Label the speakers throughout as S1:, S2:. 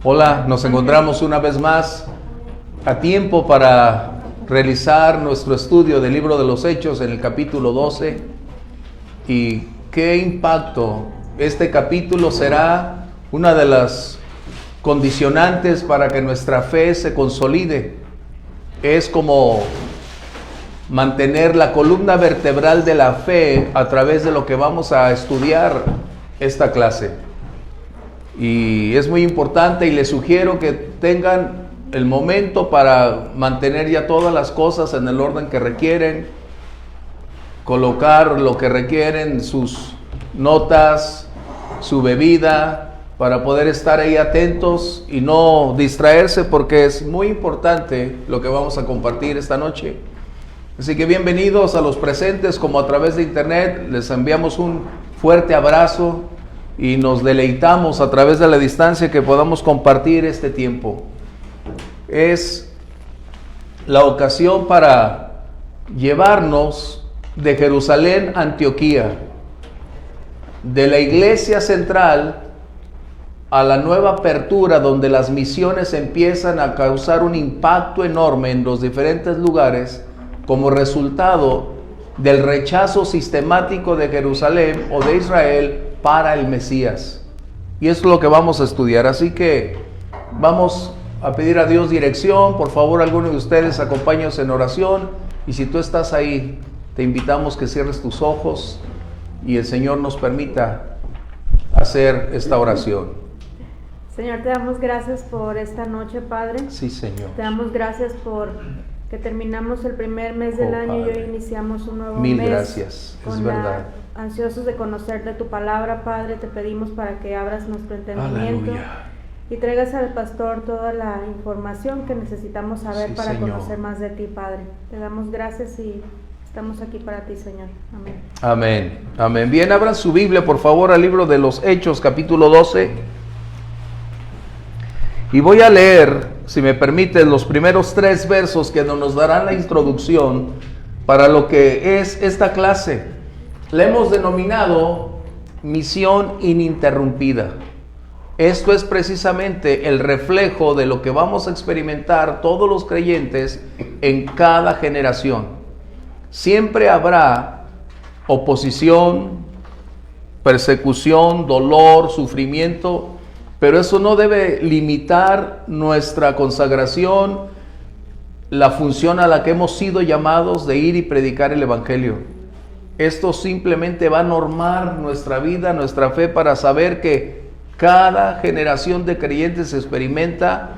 S1: Hola, nos encontramos una vez más a tiempo para realizar nuestro estudio del libro de los Hechos en el capítulo 12. Y qué impacto, este capítulo será una de las condicionantes para que nuestra fe se consolide. Es como mantener la columna vertebral de la fe a través de lo que vamos a estudiar esta clase. Y es muy importante y les sugiero que tengan el momento para mantener ya todas las cosas en el orden que requieren, colocar lo que requieren, sus notas, su bebida, para poder estar ahí atentos y no distraerse, porque es muy importante lo que vamos a compartir esta noche. Así que bienvenidos a los presentes como a través de internet. Les enviamos un fuerte abrazo y nos deleitamos a través de la distancia que podamos compartir este tiempo. Es la ocasión para llevarnos de Jerusalén a Antioquía, de la iglesia central a la nueva apertura, donde las misiones empiezan a causar un impacto enorme en los diferentes lugares como resultado del rechazo sistemático de Jerusalén o de Israel para el Mesías. Y eso es lo que vamos a estudiar. Así que vamos a pedir a Dios dirección. Por favor, alguno de ustedes acompáñenos en oración. Y si tú estás ahí, te invitamos que cierres tus ojos y el Señor nos permita hacer esta oración.
S2: Señor, te damos gracias por esta noche, Padre.
S1: Sí, Señor.
S2: Te damos gracias por que terminamos el primer mes del año, Padre, y hoy iniciamos un nuevo mes.
S1: Mil gracias, es verdad.
S2: Ansiosos de conocer de tu palabra, Padre, te pedimos para que abras nuestro entendimiento.
S1: Aleluya. Y
S2: traigas al pastor toda la información que necesitamos saber, sí, para Señor, conocer más de ti, Padre. Te damos gracias y estamos aquí para ti, Señor. Amén.
S1: Amén. Amén. Bien, abran su Biblia, por favor, al libro de los Hechos, capítulo 12. Y voy a leer, si me permiten, los primeros 3 versos que nos darán la introducción para lo que es esta clase. La hemos denominado misión ininterrumpida. Esto es precisamente el reflejo de lo que vamos a experimentar todos los creyentes en cada generación. Siempre habrá oposición, persecución, dolor, sufrimiento, pero eso no debe limitar nuestra consagración, la función a la que hemos sido llamados de ir y predicar el Evangelio. Esto simplemente va a normar nuestra vida, nuestra fe, para saber que cada generación de creyentes experimenta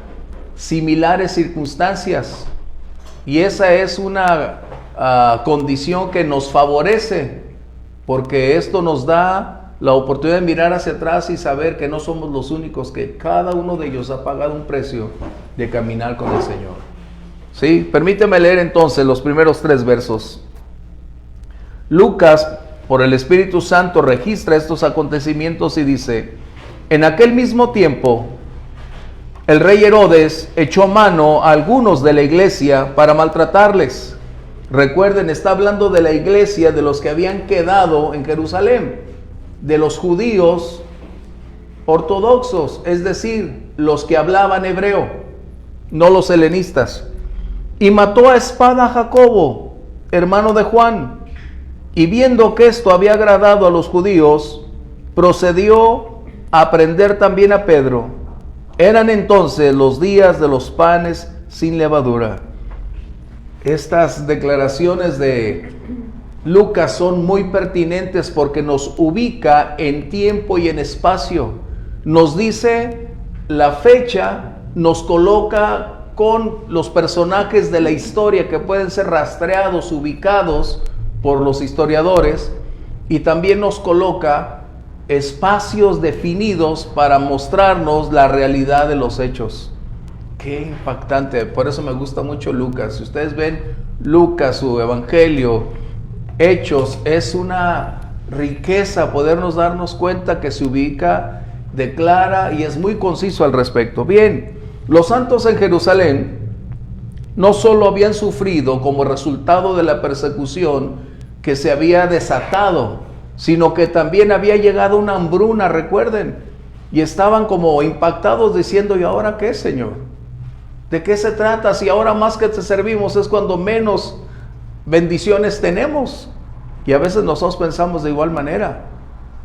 S1: similares circunstancias. Y esa es una condición que nos favorece, porque esto nos da la oportunidad de mirar hacia atrás y saber que no somos los únicos, que cada uno de ellos ha pagado un precio de caminar con el Señor. ¿Sí? Permíteme leer entonces los primeros 3 versos. Lucas, por el Espíritu Santo, registra estos acontecimientos y dice: en aquel mismo tiempo, el rey Herodes echó mano a algunos de la iglesia para maltratarles. Recuerden, está hablando de la iglesia, de los que habían quedado en Jerusalén, de los judíos ortodoxos, es decir, los que hablaban hebreo, no los helenistas. Y mató a espada a Jacobo, hermano de Juan. Y viendo que esto había agradado a los judíos, procedió a prender también a Pedro. Eran entonces los días de los panes sin levadura. Estas declaraciones de Lucas son muy pertinentes porque nos ubica en tiempo y en espacio. Nos dice la fecha, nos coloca con los personajes de la historia que pueden ser rastreados, ubicados por los historiadores, y también nos coloca espacios definidos para mostrarnos la realidad de los hechos. Qué impactante, por eso me gusta mucho Lucas. Si ustedes ven Lucas, su evangelio, Hechos, es una riqueza podernos darnos cuenta que se ubica, declara y es muy conciso al respecto. Bien, los santos en Jerusalén no solo habían sufrido como resultado de la persecución que se había desatado, sino que también había llegado una hambruna. Recuerden, y estaban como impactados diciendo, ¿y ahora qué, Señor? ¿De qué se trata? Si ahora más que te servimos es cuando menos bendiciones tenemos. Y a veces nosotros pensamos de igual manera.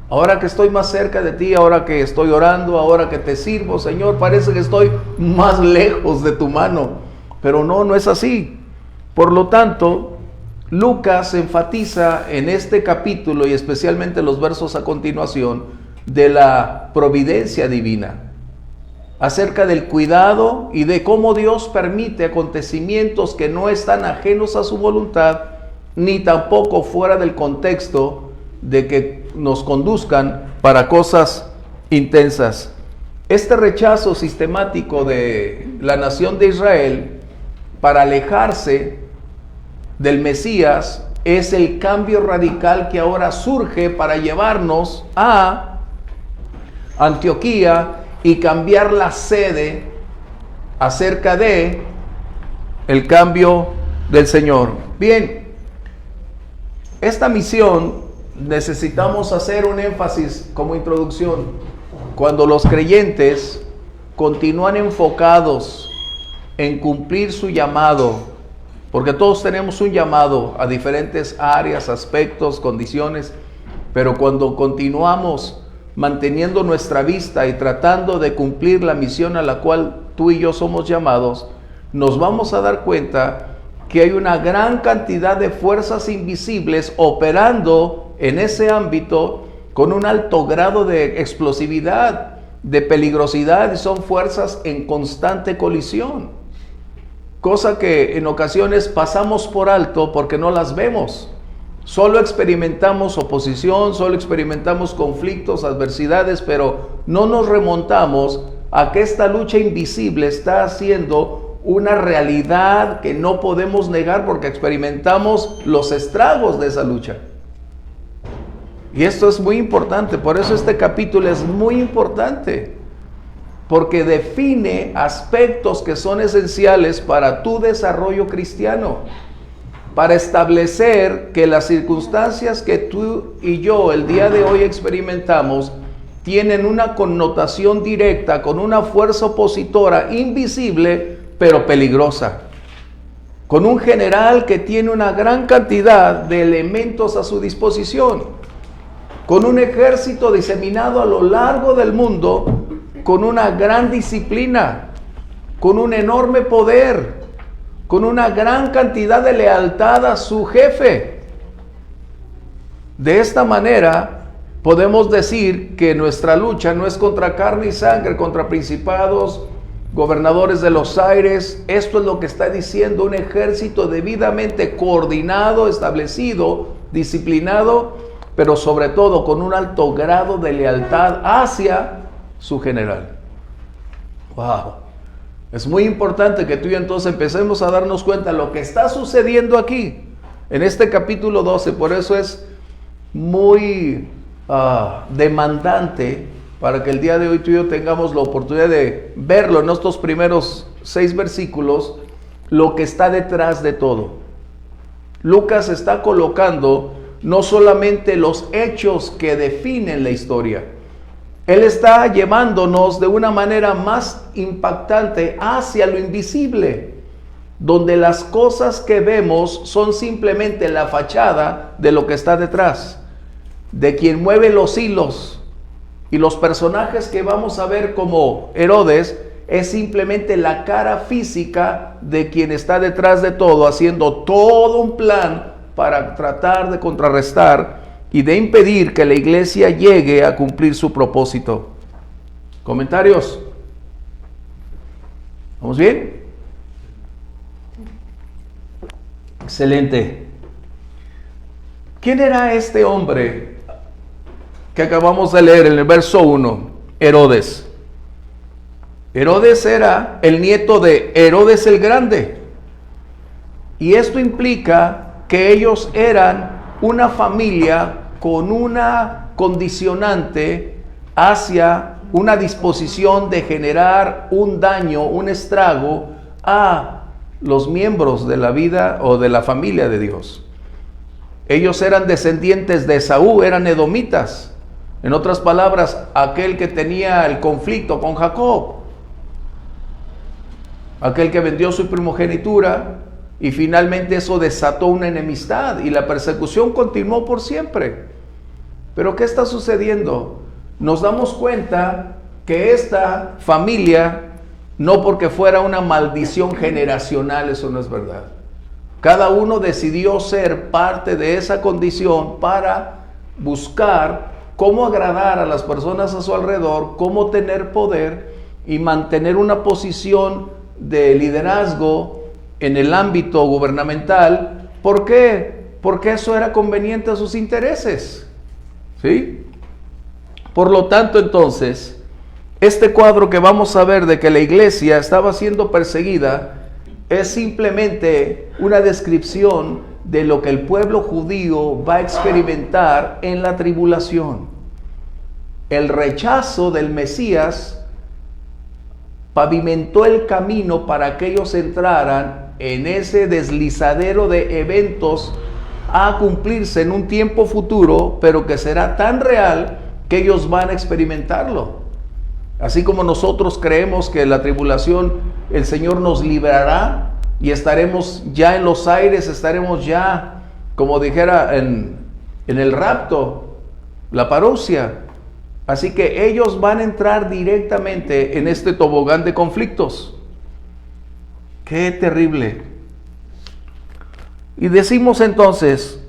S1: Ahora que estoy más cerca de ti, ahora que estoy orando, ahora que te sirvo, Señor, parece que estoy más lejos de tu mano. Pero no es así. Por lo tanto, Lucas enfatiza en este capítulo y especialmente los versos a continuación de la providencia divina, acerca del cuidado y de cómo Dios permite acontecimientos que no están ajenos a su voluntad, ni tampoco fuera del contexto de que nos conduzcan para cosas intensas. Este rechazo sistemático de la nación de Israel para alejarse del Mesías es el cambio radical que ahora surge para llevarnos a Antioquía y cambiar la sede acerca de el cambio del Señor. Bien, esta misión necesitamos hacer un énfasis como introducción. Cuando los creyentes continúan enfocados en cumplir su llamado, porque todos tenemos un llamado a diferentes áreas, aspectos, condiciones, pero cuando continuamos manteniendo nuestra vista y tratando de cumplir la misión a la cual tú y yo somos llamados, nos vamos a dar cuenta que hay una gran cantidad de fuerzas invisibles operando en ese ámbito con un alto grado de explosividad, de peligrosidad, y son fuerzas en constante colisión, cosa que en ocasiones pasamos por alto porque no las vemos. Solo experimentamos oposición, solo experimentamos conflictos, adversidades, pero no nos remontamos a que esta lucha invisible está haciendo una realidad que no podemos negar porque experimentamos los estragos de esa lucha. Y esto es muy importante, por eso este capítulo es muy importante, porque define aspectos que son esenciales para tu desarrollo cristiano, para establecer que las circunstancias que tú y yo el día de hoy experimentamos tienen una connotación directa con una fuerza opositora invisible, pero peligrosa, con un general que tiene una gran cantidad de elementos a su disposición, con un ejército diseminado a lo largo del mundo, con una gran disciplina, con un enorme poder, con una gran cantidad de lealtad a su jefe. De esta manera podemos decir que nuestra lucha no es contra carne y sangre, contra principados, gobernadores de los aires. Esto es lo que está diciendo un ejército debidamente coordinado, establecido, disciplinado, pero sobre todo con un alto grado de lealtad hacia su general. ¡Wow! Es muy importante que tú y yo entonces empecemos a darnos cuenta de lo que está sucediendo aquí, en este capítulo 12. Por eso es muy demandante para que el día de hoy tú y yo tengamos la oportunidad de verlo en estos primeros 6 versículos, lo que está detrás de todo. Lucas está colocando no solamente los hechos que definen la historia, él está llevándonos de una manera más impactante hacia lo invisible, donde las cosas que vemos son simplemente la fachada de lo que está detrás, de quien mueve los hilos. Y los personajes que vamos a ver como Herodes es simplemente la cara física de quien está detrás de todo, haciendo todo un plan para tratar de contrarrestar y de impedir que la iglesia llegue a cumplir su propósito. ¿Comentarios? ¿Vamos bien? Excelente. ¿Quién era este hombre que acabamos de leer en el verso 1? Herodes. Herodes era el nieto de Herodes el Grande. Y esto implica que ellos eran una familia con una condicionante hacia una disposición de generar un daño, un estrago a los miembros de la vida o de la familia de Dios. Ellos eran descendientes de Esaú, eran edomitas. En otras palabras, aquel que tenía el conflicto con Jacob, aquel que vendió su primogenitura, y finalmente eso desató una enemistad y la persecución continuó por siempre. Pero ¿qué está sucediendo? Nos damos cuenta que esta familia, no porque fuera una maldición generacional, eso no es verdad. Cada uno decidió ser parte de esa condición para buscar cómo agradar a las personas a su alrededor, cómo tener poder y mantener una posición de liderazgo en el ámbito gubernamental. ¿Por qué? Porque eso era conveniente a sus intereses. ¿Sí? Por lo tanto, entonces, este cuadro que vamos a ver de que la iglesia estaba siendo perseguida es simplemente una descripción de lo que el pueblo judío va a experimentar en la tribulación. El rechazo del Mesías pavimentó el camino para que ellos entraran en ese deslizadero de eventos a cumplirse en un tiempo futuro, pero que será tan real que ellos van a experimentarlo. Así como nosotros creemos que la tribulación, el Señor nos librará y estaremos ya en los aires, estaremos ya, como dijera en el rapto, la parousia. Así que ellos van a entrar directamente en este tobogán de conflictos. ¡Qué terrible! Y decimos entonces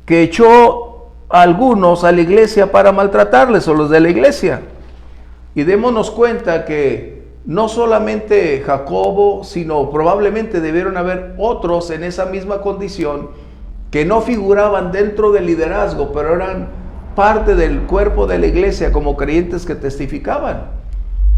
S1: que echó a algunos a la iglesia para maltratarles, o los de la iglesia. Y démonos cuenta que no solamente Jacobo, sino probablemente debieron haber otros en esa misma condición que no figuraban dentro del liderazgo, pero eran parte del cuerpo de la iglesia como creyentes que testificaban.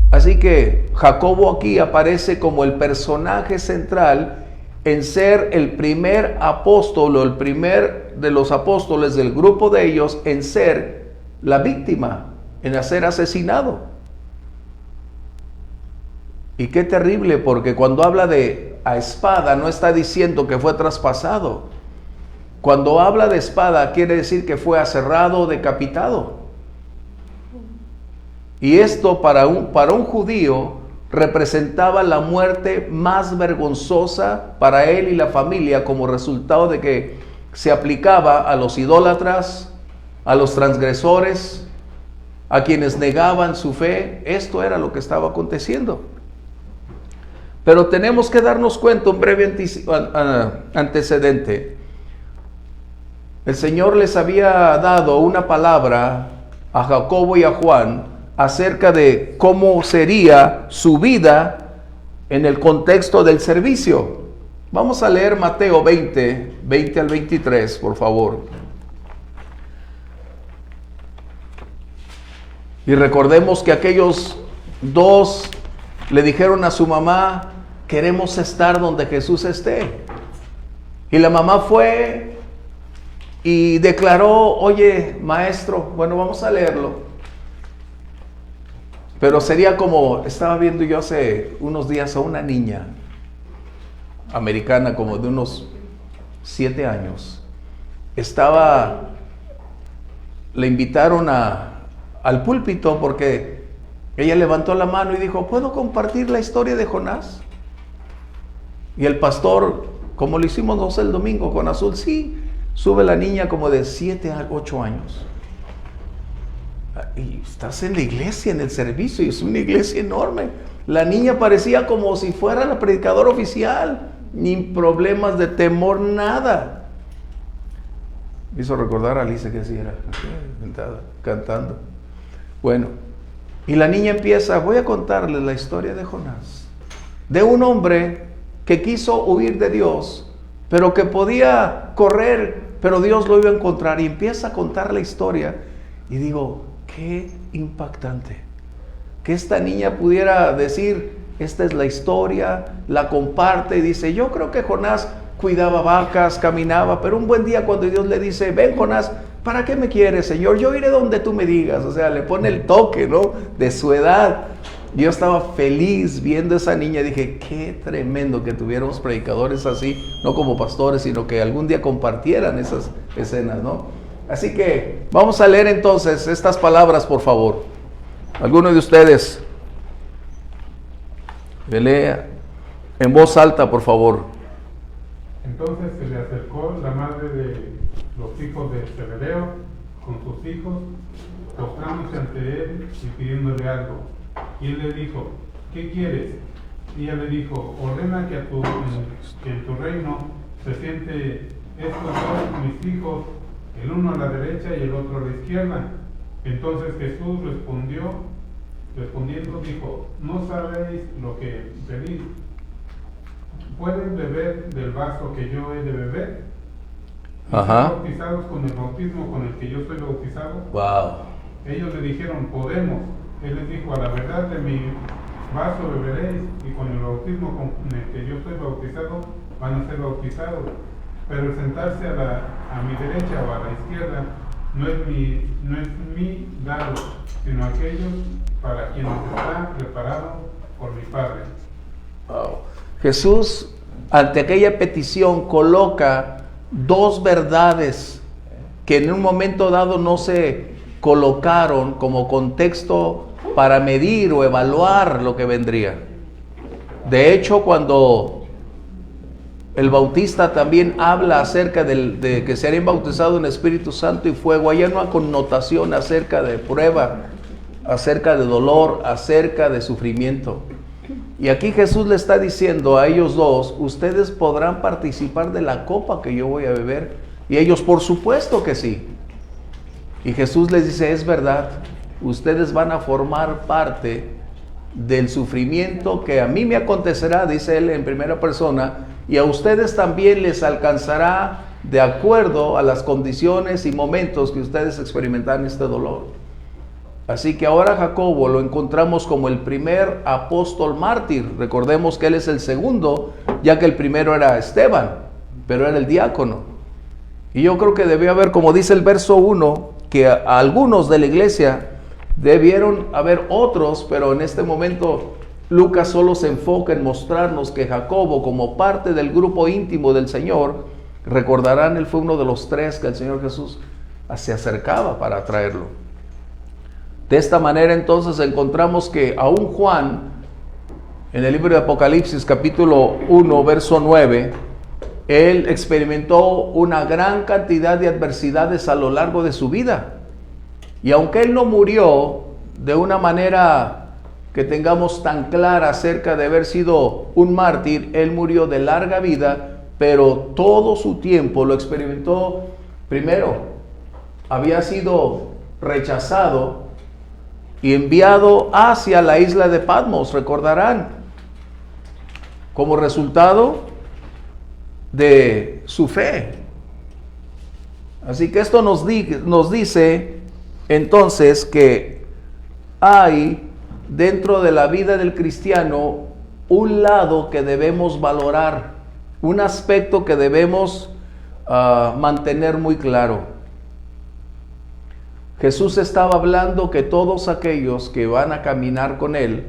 S1: Así que Jacobo aquí aparece como el personaje central en ser el primer apóstol o el primer de los apóstoles del grupo de ellos en ser la víctima, en ser asesinado. Y qué terrible, porque cuando habla de a espada no está diciendo que fue traspasado. Cuando habla de espada quiere decir que fue aserrado o decapitado. Y esto para un judío representaba la muerte más vergonzosa para él y la familia, como resultado de que se aplicaba a los idólatras, a los transgresores, a quienes negaban su fe. Esto era lo que estaba aconteciendo. Pero tenemos que darnos cuenta, un breve antecedente. El Señor les había dado una palabra a Jacobo y a Juan acerca de cómo sería su vida en el contexto del servicio. Vamos a leer Mateo 20 al 23, por favor. Y recordemos que aquellos dos le dijeron a su mamá: queremos estar donde Jesús esté. Y la mamá fue y declaró: oye, maestro, bueno, vamos a leerlo. Pero sería como, estaba viendo yo hace unos días a una niña americana como de unos 7 años. Le invitaron al púlpito porque ella levantó la mano y dijo: ¿puedo compartir la historia de Jonás? Y el pastor, como lo hicimos nosotros el domingo con Azul, sí, sube la niña como de 7 a 8 años. Y estás en la iglesia, en el servicio, y es una iglesia enorme. La niña parecía como si fuera la predicadora oficial, ni problemas de temor, nada. Me hizo recordar a Alicia que así era, sentada, cantando. Bueno, y la niña empieza: voy a contarles la historia de Jonás, de un hombre que quiso huir de Dios, pero que podía correr, pero Dios lo iba a encontrar. Y empieza a contar la historia, y digo: qué impactante que esta niña pudiera decir: esta es la historia, la comparte y dice: yo creo que Jonás cuidaba vacas, caminaba, pero un buen día cuando Dios le dice: ven, Jonás, ¿para qué me quieres, Señor? Yo iré donde tú me digas. O sea, le pone el toque, ¿no?, de su edad. Yo estaba feliz viendo a esa niña. Dije: qué tremendo que tuviéramos predicadores así, no como pastores, sino que algún día compartieran esas escenas, ¿no? Así que vamos a leer entonces estas palabras, por favor. Alguno de ustedes, me lea en voz alta, por favor.
S3: Entonces se le acercó la madre de los hijos de Zebedeo con sus hijos, postrándose ante él y pidiéndole algo. Y él le dijo, ¿qué quieres? Y ella le dijo, ordena que en tu reino se siente estos dos mis hijos, el uno a la derecha y el otro a la izquierda. Entonces Jesús respondiendo dijo, no sabéis lo que pedís. ¿Pueden beber del vaso que yo he de beber?
S1: Ajá.
S3: ¿Son bautizados con el bautismo con el que yo soy bautizado?
S1: Wow.
S3: Ellos le dijeron, podemos. Él les dijo, a la verdad de mi vaso beberéis, y con el bautismo con el que yo soy bautizado van a ser bautizados. Pero el sentarse a mi derecha o a la izquierda no es mi dado, sino aquellos para quienes está preparado por mi Padre.
S1: Wow. Jesús, ante aquella petición, coloca dos verdades que en un momento dado no se colocaron como contexto para medir o evaluar lo que vendría. De hecho, cuando el Bautista también habla acerca de que serían bautizados en Espíritu Santo y fuego, hay una connotación acerca de prueba, acerca de dolor, acerca de sufrimiento. Y aquí Jesús le está diciendo a ellos dos, ustedes podrán participar de la copa que yo voy a beber. Y ellos, por supuesto que sí. Y Jesús les dice, es verdad, ustedes van a formar parte del sufrimiento que a mí me acontecerá, dice él en primera persona, y a ustedes también les alcanzará de acuerdo a las condiciones y momentos que ustedes experimentan este dolor. Así que ahora Jacobo lo encontramos como el primer apóstol mártir. Recordemos que él es el segundo, ya que el primero era Esteban, pero era el diácono. Y yo creo que debió haber, como dice el verso 1, que a algunos de la iglesia debieron haber otros, pero en este momento Lucas solo se enfoca en mostrarnos que Jacobo, como parte del grupo íntimo del Señor, recordarán, él fue uno de los tres que el Señor Jesús se acercaba para traerlo. De esta manera entonces encontramos que aún Juan, en el libro de Apocalipsis capítulo 1 verso 9, él experimentó una gran cantidad de adversidades a lo largo de su vida. Y aunque él no murió de una manera que tengamos tan clara acerca de haber sido un mártir, él murió de larga vida, pero todo su tiempo lo experimentó. Primero, había sido rechazado y enviado hacia la isla de Patmos, recordarán, como resultado de su fe. Así que esto nos dice entonces que hay dentro de la vida del cristiano un lado que debemos valorar, un aspecto que debemos mantener muy claro. Jesús estaba hablando que todos aquellos que van a caminar con Él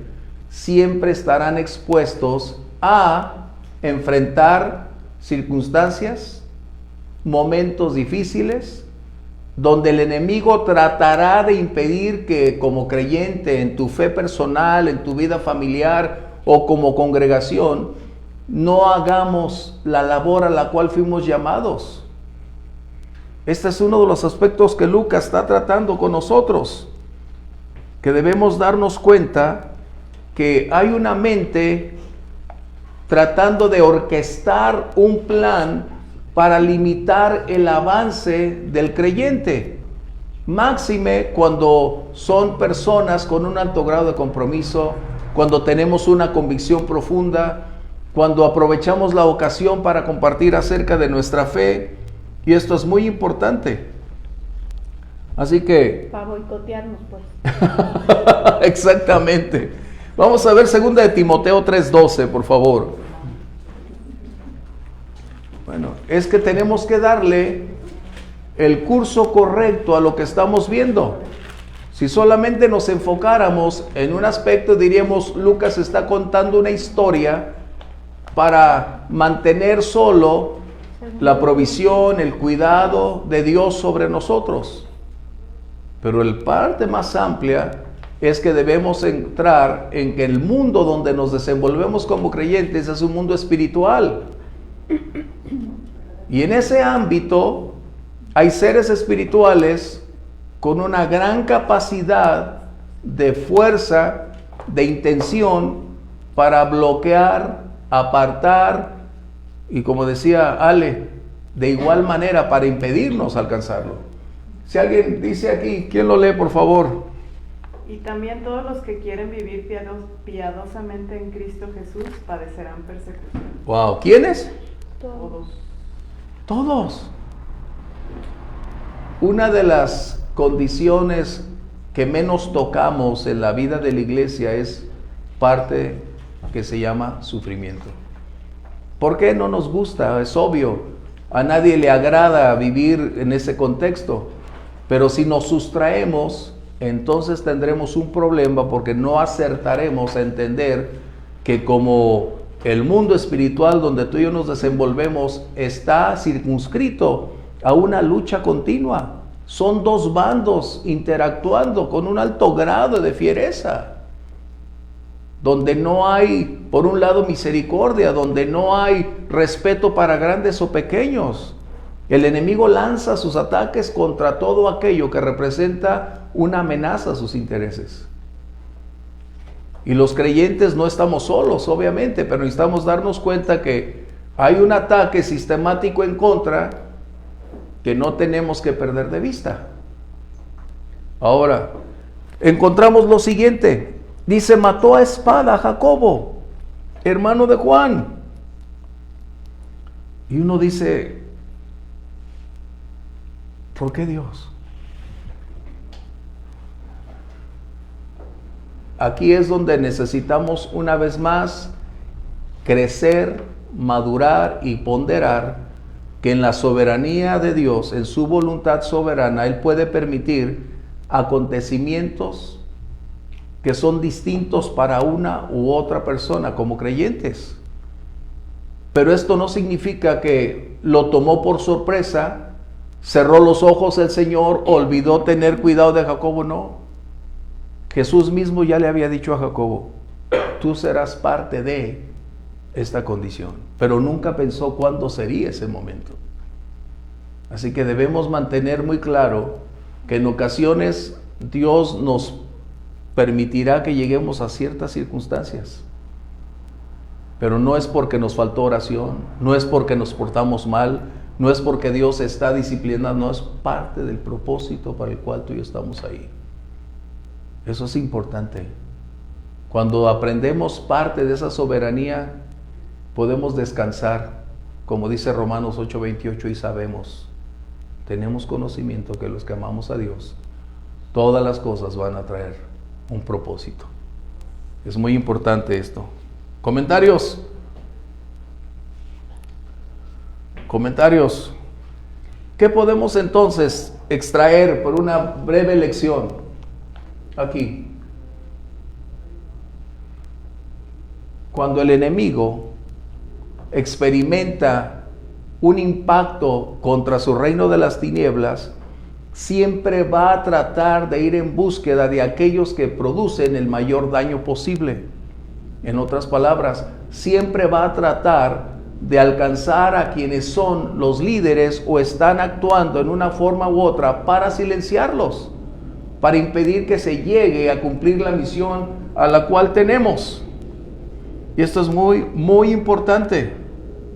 S1: siempre estarán expuestos a enfrentar circunstancias, momentos difíciles, donde el enemigo tratará de impedir que como creyente en tu fe personal, en tu vida familiar o como congregación, no hagamos la labor a la cual fuimos llamados. Este es uno de los aspectos que Lucas está tratando con nosotros, que debemos darnos cuenta que hay una mente tratando de orquestar un plan para limitar el avance del creyente, máxime cuando son personas con un alto grado de compromiso, cuando tenemos una convicción profunda, cuando aprovechamos la ocasión para compartir acerca de nuestra fe. Y esto es muy importante. Así que...
S2: para boicotearnos, pues.
S1: Exactamente. Vamos a ver 2 de Timoteo 3:12, por favor. Bueno, es que tenemos que darle el curso correcto a lo que estamos viendo. Si solamente nos enfocáramos en un aspecto, diríamos, Lucas está contando una historia para mantener solo la provisión, el cuidado de Dios sobre nosotros. Pero la parte más amplia es que debemos entrar en que el mundo donde nos desenvolvemos como creyentes es un mundo espiritual. Y en ese ámbito hay seres espirituales con una gran capacidad de fuerza, de intención para bloquear, apartar y, como decía Ale, de igual manera para impedirnos alcanzarlo. Si alguien dice aquí, ¿quién lo lee, por favor?
S4: Y también todos los que quieren vivir piadosamente en Cristo Jesús padecerán persecución.
S1: Wow, ¿quiénes?
S4: Todos.
S1: Todos. Una de las condiciones que menos tocamos en la vida de la iglesia es parte que se llama sufrimiento. ¿Por qué no nos gusta? Es obvio, a nadie le agrada vivir en ese contexto, pero si nos sustraemos, entonces tendremos un problema porque no acertaremos a entender que como el mundo espiritual donde tú y yo nos desenvolvemos está circunscrito a una lucha continua. Son dos bandos interactuando con un alto grado de fiereza, donde no hay, por un lado, misericordia, donde no hay respeto para grandes o pequeños. El enemigo lanza sus ataques contra todo aquello que representa una amenaza a sus intereses. Y los creyentes no estamos solos, obviamente, pero necesitamos darnos cuenta que hay un ataque sistemático en contra que no tenemos que perder de vista. Ahora, encontramos lo siguiente. Dice, mató a espada a Jacobo, hermano de Juan. Y uno dice, ¿por qué Dios? Aquí es donde necesitamos una vez más crecer, madurar y ponderar que en la soberanía de Dios, en su voluntad soberana, Él puede permitir acontecimientos que son distintos para una u otra persona como creyentes. Pero esto no significa que lo tomó por sorpresa, cerró los ojos el Señor, olvidó tener cuidado de Jacobo, no. Jesús mismo ya le había dicho a Jacobo, tú serás parte de esta condición, pero nunca pensó cuándo sería ese momento. Así que debemos mantener muy claro que en ocasiones Dios nos permitirá que lleguemos a ciertas circunstancias, pero no es porque nos faltó oración, no es porque nos portamos mal, no es porque Dios está disciplinando, no, es parte del propósito para el cual tú y yo estamos ahí. Eso es importante. Cuando aprendemos parte de esa soberanía, podemos descansar, como dice Romanos 8:28, y sabemos, tenemos conocimiento que los que amamos a Dios, todas las cosas van a traer un propósito. Es muy importante esto. ¿Comentarios? ¿Comentarios? ¿Qué podemos entonces extraer por una breve lección aquí? Cuando el enemigo experimenta un impacto contra su reino de las tinieblas, siempre va a tratar de ir en búsqueda de aquellos que producen el mayor daño posible. En otras palabras, siempre va a tratar de alcanzar a quienes son los líderes o están actuando en una forma u otra para silenciarlos, para impedir que se llegue a cumplir la misión a la cual tenemos. Y esto es muy, muy importante.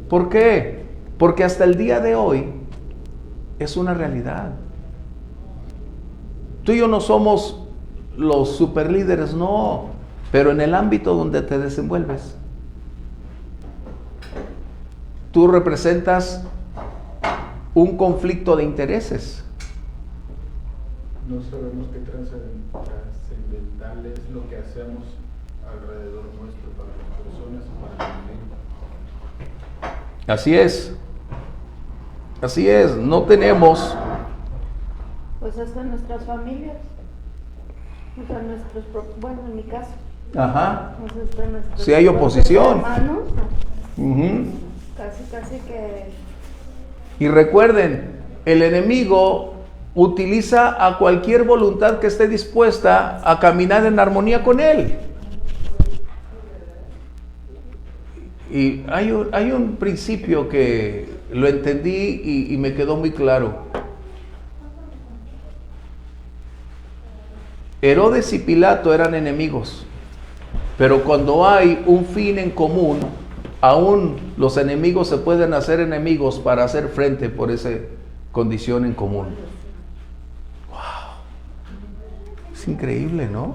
S1: ¿Por qué? Porque hasta el día de hoy es una realidad. Tú y yo no somos los superlíderes, no, pero en el ámbito donde te desenvuelves, tú representas un conflicto de intereses.
S5: No sabemos qué trascendental es lo que hacemos alrededor nuestro para las personas o para el mundo.
S1: Así es, no tenemos.
S2: Pues hasta nuestras familias, o sea, bueno, en mi caso.
S1: Ajá.
S2: Pues hasta nuestros
S1: Si hay oposición.
S2: hermanos,
S1: Uh-huh.
S2: casi que
S1: Y recuerden, el enemigo utiliza a cualquier voluntad que esté dispuesta a caminar en armonía con él. Y hay un principio que lo entendí y me quedó muy claro. Herodes y Pilato eran enemigos, pero cuando hay un fin en común, aún los enemigos se pueden hacer enemigos para hacer frente por esa condición en común. ¡Wow! Es increíble, ¿no?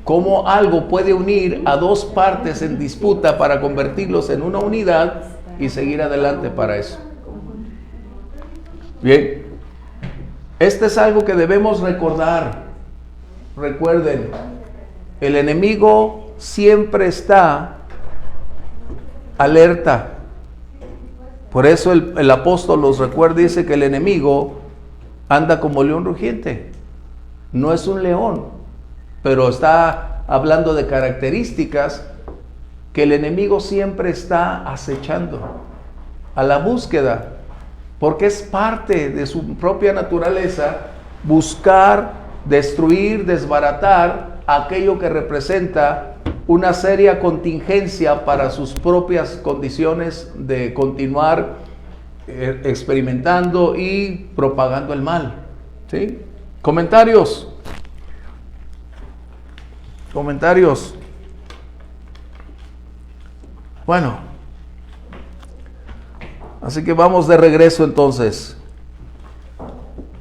S1: Cómo algo puede unir a dos partes en disputa para convertirlos en una unidad y seguir adelante para eso. Bien, este es algo que debemos recordar. Recuerden, el enemigo siempre está alerta. Por eso el apóstol los recuerda y dice que el enemigo anda como león rugiente. No es un león, pero está hablando de características que el enemigo siempre está acechando, a la búsqueda, porque es parte de su propia naturaleza buscar, destruir, desbaratar aquello que representa una seria contingencia para sus propias condiciones de continuar experimentando y propagando el mal. ¿Sí? Comentarios. Bueno, así que vamos de regreso entonces.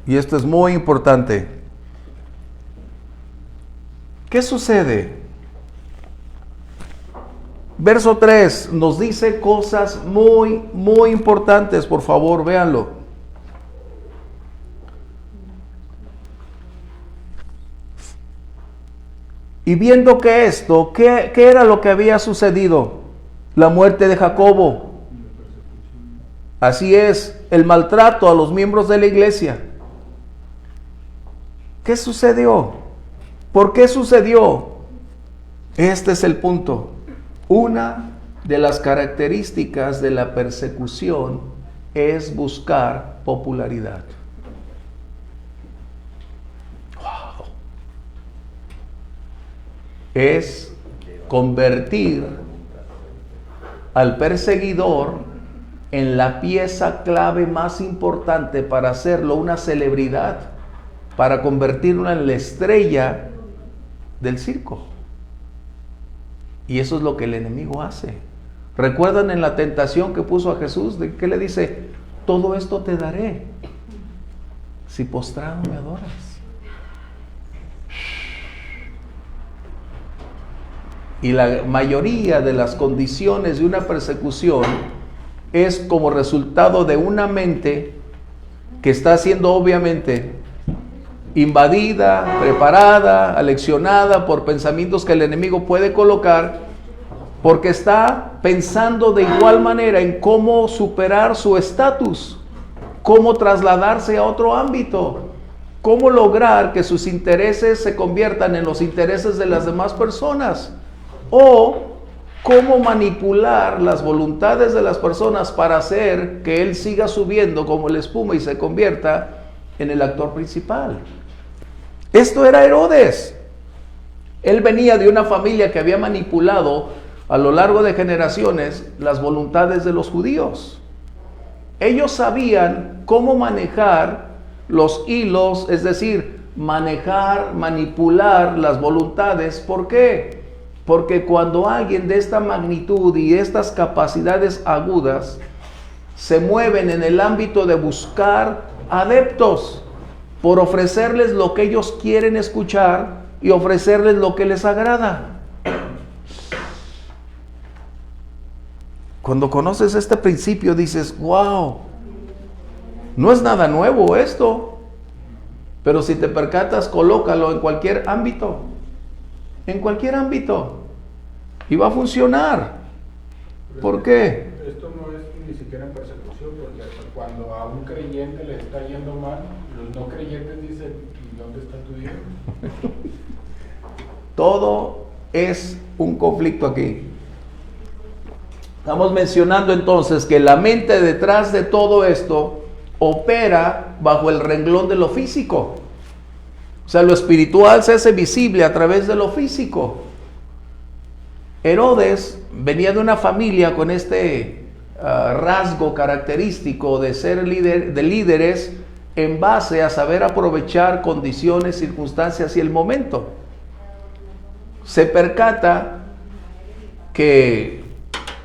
S1: Y esto es muy importante. ¿Qué sucede? Verso 3 nos dice cosas muy, muy importantes. Por favor, véanlo. Y viendo que esto, ¿qué era lo que había sucedido? La muerte de Jacobo. Así es, el maltrato a los miembros de la iglesia. ¿Qué sucedió? ¿Por qué sucedió? Este es el punto. Una de las características de la persecución es buscar popularidad. Wow. Es convertir al perseguidor en la pieza clave más importante para hacerlo una celebridad, para convertirlo en la estrella del circo. Y eso es lo que el enemigo hace. ¿Recuerdan en la tentación que puso a Jesús? ¿De qué le dice? Todo esto te daré si postrado me adoras. Y la mayoría de las condiciones de una persecución es como resultado de una mente que está siendo obviamente invadida, preparada, aleccionada por pensamientos que el enemigo puede colocar, porque está pensando de igual manera en cómo superar su estatus, cómo trasladarse a otro ámbito, cómo lograr que sus intereses se conviertan en los intereses de las demás personas, o cómo manipular las voluntades de las personas para hacer que él siga subiendo como la espuma y se convierta en el actor principal. Esto era Herodes. Él venía de una familia que había manipulado a lo largo de generaciones las voluntades de los judíos. Ellos sabían cómo manejar los hilos, es decir, manipular las voluntades. ¿Por qué? Porque cuando alguien de esta magnitud y estas capacidades agudas se mueven en el ámbito de buscar adeptos, por ofrecerles lo que ellos quieren escuchar y ofrecerles lo que les agrada. Cuando conoces este principio dices, wow, no es nada nuevo esto, pero si te percatas, colócalo en cualquier ámbito, y va a funcionar. ¿Por qué?
S5: Esto no es ni siquiera en persecución, porque cuando a un creyente le está yendo mal, los no creyentes dicen, ¿y dónde está tu Dios?
S1: Todo es un conflicto aquí. Estamos mencionando entonces que la mente detrás de todo esto opera bajo el renglón de lo físico. O sea, lo espiritual se hace visible a través de lo físico. Herodes venía de una familia con este rasgo característico de ser líderes en base a saber aprovechar condiciones, circunstancias y el momento. Se percata que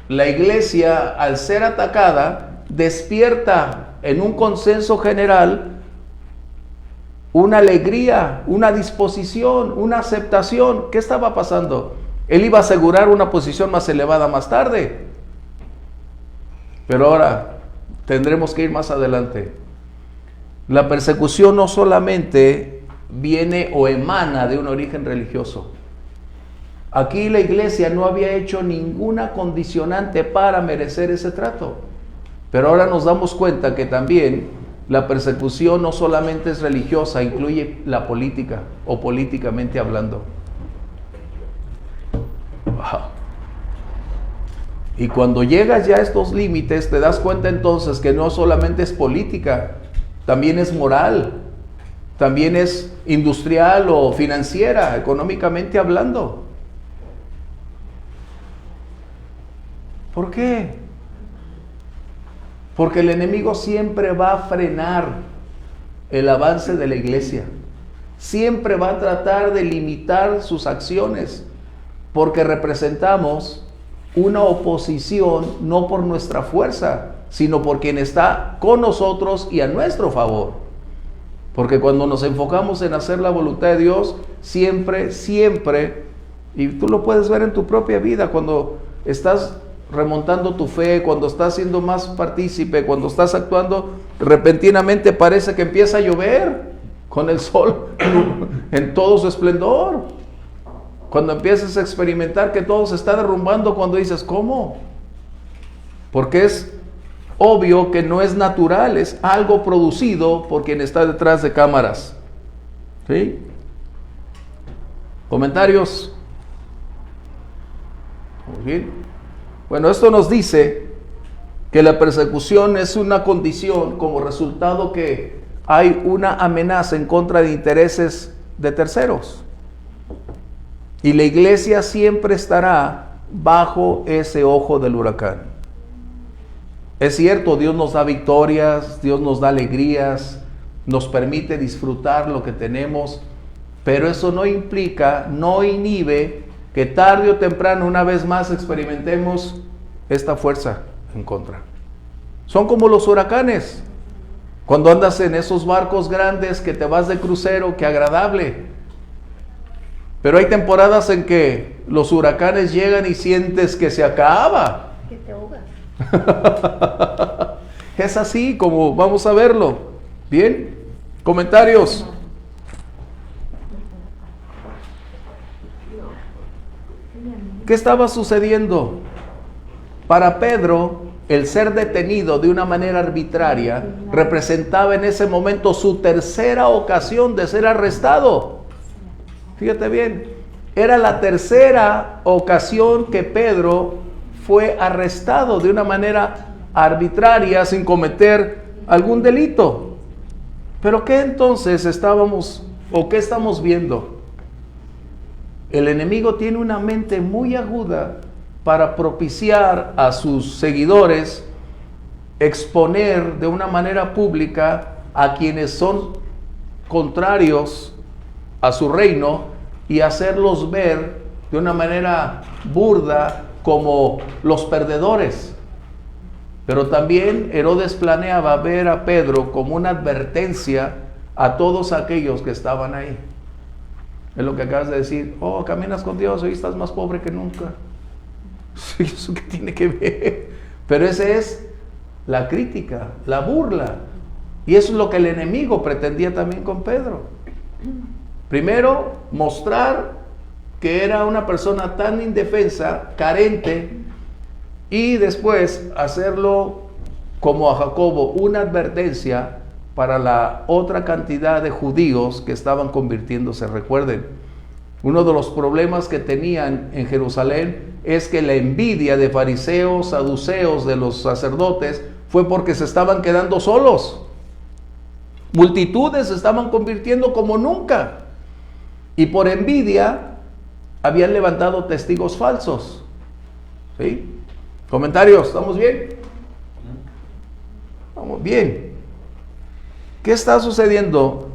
S1: la iglesia, al ser atacada, despierta en un consenso general una alegría, una disposición, una aceptación. ¿Qué estaba pasando? Él iba a asegurar una posición más elevada más tarde. Pero ahora tendremos que ir más adelante. La persecución no solamente viene o emana de un origen religioso. Aquí la iglesia no había hecho ninguna condicionante para merecer ese trato. Pero ahora nos damos cuenta que también la persecución no solamente es religiosa, incluye la política o políticamente hablando. Wow. Y cuando llegas ya a estos límites, te das cuenta entonces que no solamente es política, también es moral, también es industrial o financiera, económicamente hablando. ¿Por qué? Porque el enemigo siempre va a frenar el avance de la iglesia. Siempre va a tratar de limitar sus acciones, porque representamos una oposición no por nuestra fuerza, sino por quien está con nosotros y a nuestro favor. Porque cuando nos enfocamos en hacer la voluntad de Dios, siempre, y tú lo puedes ver en tu propia vida, cuando estás remontando tu fe, cuando estás siendo más partícipe, cuando estás actuando, repentinamente parece que empieza a llover con el sol en todo su esplendor. Cuando empiezas a experimentar que todo se está derrumbando, cuando dices, ¿cómo? Porque es obvio que no es natural, es algo producido por quien está detrás de cámaras. ¿Sí? ¿Comentarios? Muy bien. Bueno, esto nos dice que la persecución es una condición como resultado que hay una amenaza en contra de intereses de terceros. Y la iglesia siempre estará bajo ese ojo del huracán. Es cierto, Dios nos da victorias, Dios nos da alegrías, nos permite disfrutar lo que tenemos, pero eso no implica, no inhibe que tarde o temprano una vez más experimentemos esta fuerza en contra. Son como los huracanes. Cuando andas en esos barcos grandes que te vas de crucero, qué agradable. Pero hay temporadas en que los huracanes llegan y sientes que se acaba.
S2: Que te ahogas.
S1: Es así como vamos a verlo. Bien, comentarios. ¿Qué estaba sucediendo? Para Pedro, el ser detenido de una manera arbitraria representaba en ese momento su tercera ocasión de ser arrestado. Fíjate bien, era la tercera ocasión que Pedro fue arrestado de una manera arbitraria sin cometer algún delito. Pero ¿qué entonces qué estamos viendo? El enemigo tiene una mente muy aguda para propiciar a sus seguidores exponer de una manera pública a quienes son contrarios a su reino y hacerlos ver de una manera burda como los perdedores. Pero también Herodes planeaba ver a Pedro como una advertencia a todos aquellos que estaban ahí. Es lo que acabas de decir. Oh, caminas con Dios, hoy estás más pobre que nunca. ¿Eso qué tiene que ver? Pero esa es la crítica, la burla. Y eso es lo que el enemigo pretendía también con Pedro. Primero, mostrar que era una persona tan indefensa, carente, y después hacerlo como a Jacobo, una advertencia para la otra cantidad de judíos que estaban convirtiéndose. Recuerden, uno de los problemas que tenían en Jerusalén es que la envidia de fariseos, saduceos, de los sacerdotes, fue porque se estaban quedando solos. Multitudes se estaban convirtiendo como nunca. Y por envidia habían levantado testigos falsos. ¿Sí? ¿Comentarios? ¿Estamos bien? Vamos bien. ¿Qué está sucediendo?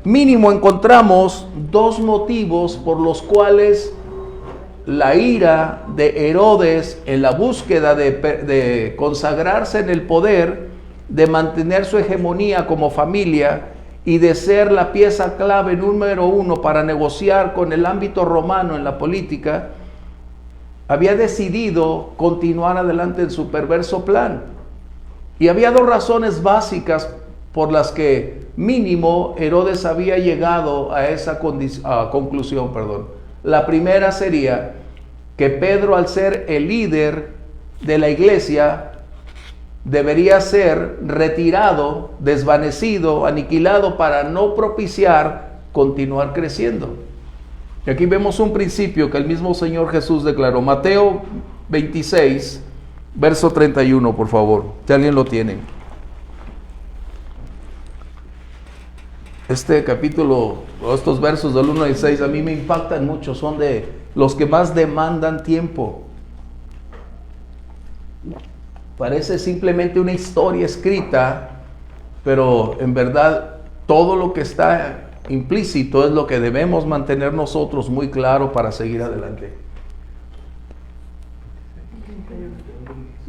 S1: Mínimo encontramos dos motivos por los cuales la ira de Herodes en la búsqueda de consagrarse en el poder, de mantener su hegemonía como familia y de ser la pieza clave número uno para negociar con el ámbito romano en la política, había decidido continuar adelante en su perverso plan. Y había dos razones básicas por las que mínimo Herodes había llegado a esa conclusión. La primera sería que Pedro, al ser el líder de la iglesia, debería ser retirado, desvanecido, aniquilado para no propiciar continuar creciendo. Y aquí vemos un principio que el mismo Señor Jesús declaró. Mateo 26, verso 31, por favor, si alguien lo tiene. Este capítulo, estos versos del 1 al 6, a mí me impactan mucho, son de los que más demandan tiempo. Parece simplemente una historia escrita, pero en verdad todo lo que está implícito es lo que debemos mantener nosotros muy claro para seguir adelante.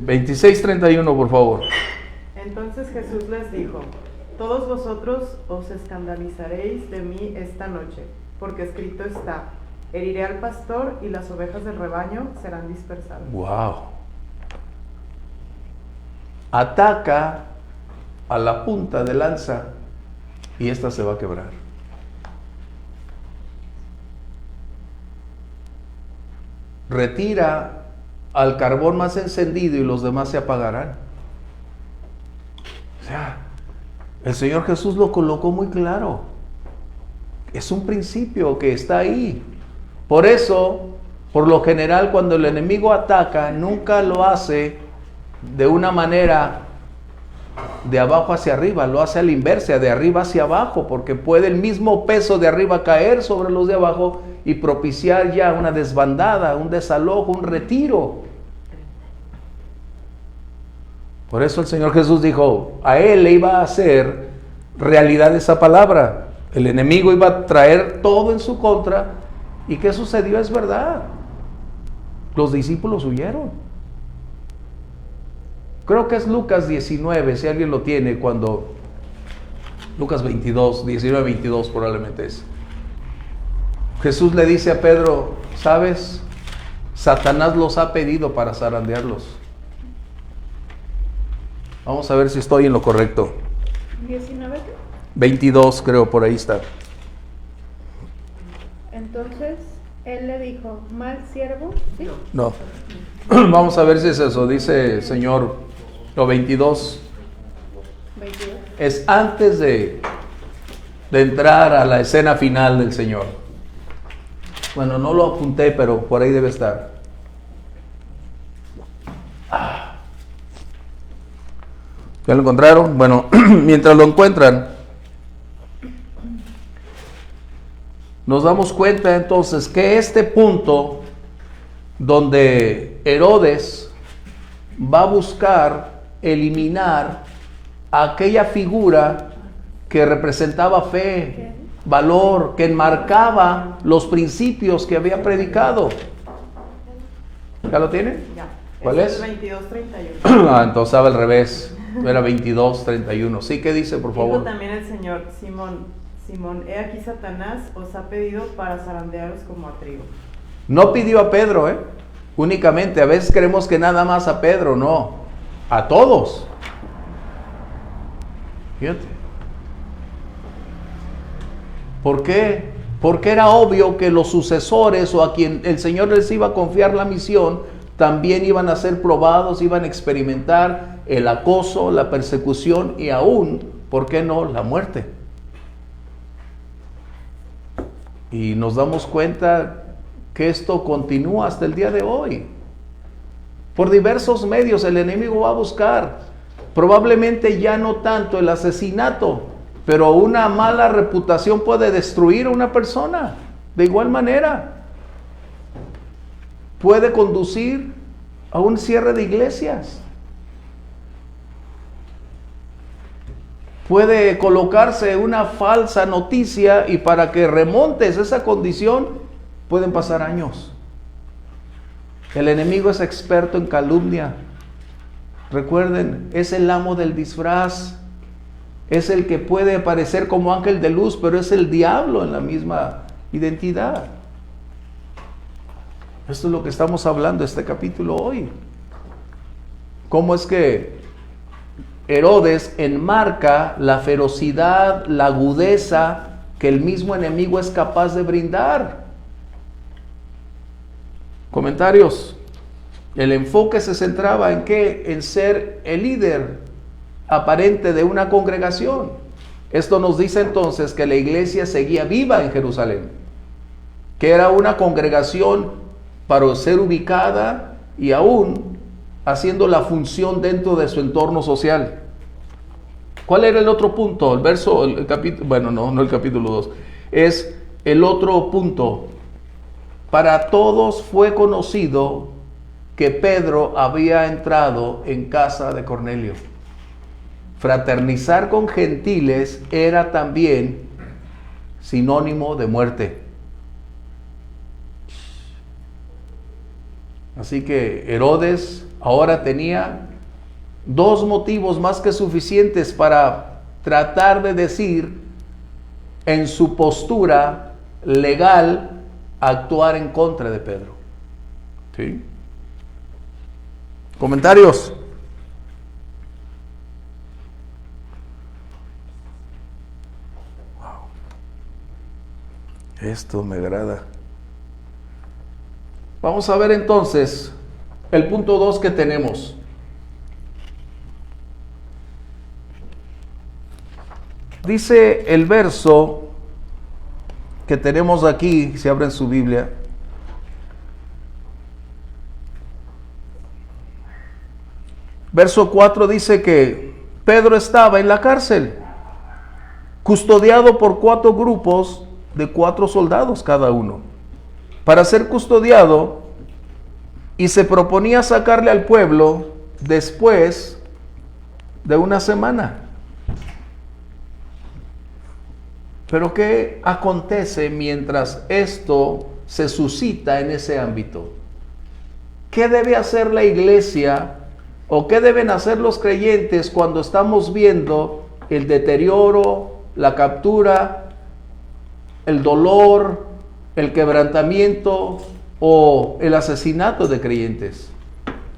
S1: 26:31, por favor.
S4: Entonces Jesús les dijo: todos vosotros os escandalizaréis de mí esta noche, porque escrito está: heriré al pastor y las ovejas del rebaño serán dispersadas.
S1: Wow. Ataca a la punta de lanza y esta se va a quebrar. Retira al carbón más encendido y los demás se apagarán. O sea, el Señor Jesús lo colocó muy claro. Es un principio que está ahí. Por eso, por lo general, cuando el enemigo ataca, nunca lo hace de una manera de abajo hacia arriba, lo hace a la inversa, de arriba hacia abajo, porque puede el mismo peso de arriba caer sobre los de abajo y propiciar ya una desbandada, un desalojo, un retiro. Por eso el Señor Jesús dijo, a él le iba a hacer realidad esa palabra. El enemigo iba a traer todo en su contra. ¿Y qué sucedió? Es verdad. Los discípulos huyeron. Creo que es Lucas 19, si alguien lo tiene, cuando Lucas 22, 19, 22 probablemente es. Jesús le dice a Pedro, ¿sabes? Satanás los ha pedido para zarandearlos. Vamos a ver si estoy en lo correcto.
S2: 19.
S1: 22 creo, por ahí está.
S2: Entonces él le dijo, mal siervo, ¿sí?
S1: No. Vamos a ver si es eso. Dice Señor, lo 22.
S2: 22.
S1: Es antes de entrar a la escena final del Señor. Bueno, no lo apunté, pero por ahí debe estar. ¿Ya lo encontraron? Bueno, mientras lo encuentran, nos damos cuenta entonces que este punto donde Herodes va a buscar eliminar a aquella figura que representaba fe, valor, que enmarcaba los principios que había predicado. ¿Ya lo tienen?
S4: Ya.
S1: ¿Cuál es?
S4: 22:31.
S1: Ah, entonces estaba al revés. Era 22:31. Sí, ¿qué dice, por favor?
S4: Dijo también el Señor: Simón, he aquí Satanás os ha pedido para zarandearos como a trigo.
S1: No pidió a Pedro, únicamente. A veces creemos que nada más a Pedro, no. A todos. Fíjate. ¿Por qué? Porque era obvio que los sucesores o a quien el Señor les iba a confiar la misión también iban a ser probados, iban a experimentar el acoso, la persecución y aún, ¿por qué no?, la muerte. Y nos damos cuenta que esto continúa hasta el día de hoy. Por diversos medios el enemigo va a buscar, probablemente ya no tanto el asesinato, pero una mala reputación puede destruir a una persona. De igual manera, puede conducir a un cierre de iglesias. Puede colocarse una falsa noticia y para que remontes esa condición pueden pasar años. El enemigo es experto en calumnia. Recuerden, es el amo del disfraz. Es el que puede aparecer como ángel de luz, pero es el diablo en la misma identidad. Esto es lo que estamos hablando este capítulo hoy. ¿Cómo es que Herodes enmarca la ferocidad, la agudeza que el mismo enemigo es capaz de brindar? Comentarios. El enfoque se centraba en ¿qué? En ser el líder aparente de una congregación. Esto nos dice entonces que la iglesia seguía viva en Jerusalén, que era una congregación para ser ubicada y aún haciendo la función dentro de su entorno social. ¿Cuál era el otro punto? El capítulo, no el capítulo 2, es el otro punto. Para todos fue conocido que Pedro había entrado en casa de Cornelio. Fraternizar con gentiles era también sinónimo de muerte. Así que Herodes ahora tenía dos motivos más que suficientes para tratar de decir en su postura legal actuar en contra de Pedro. ¿Sí? ¿Comentarios? Wow. Esto me agrada. Vamos a ver entonces el punto 2 que tenemos. Dice el verso que tenemos aquí, si abren su Biblia. Verso 4 dice que Pedro estaba en la cárcel, custodiado por 4 grupos de 4 soldados cada uno, para ser custodiado, y se proponía sacarle al pueblo después de una semana. Pero ¿qué acontece mientras esto se suscita en ese ámbito? ¿Qué debe hacer la iglesia o qué deben hacer los creyentes cuando estamos viendo el deterioro, la captura, el dolor, el quebrantamiento o el asesinato de creyentes?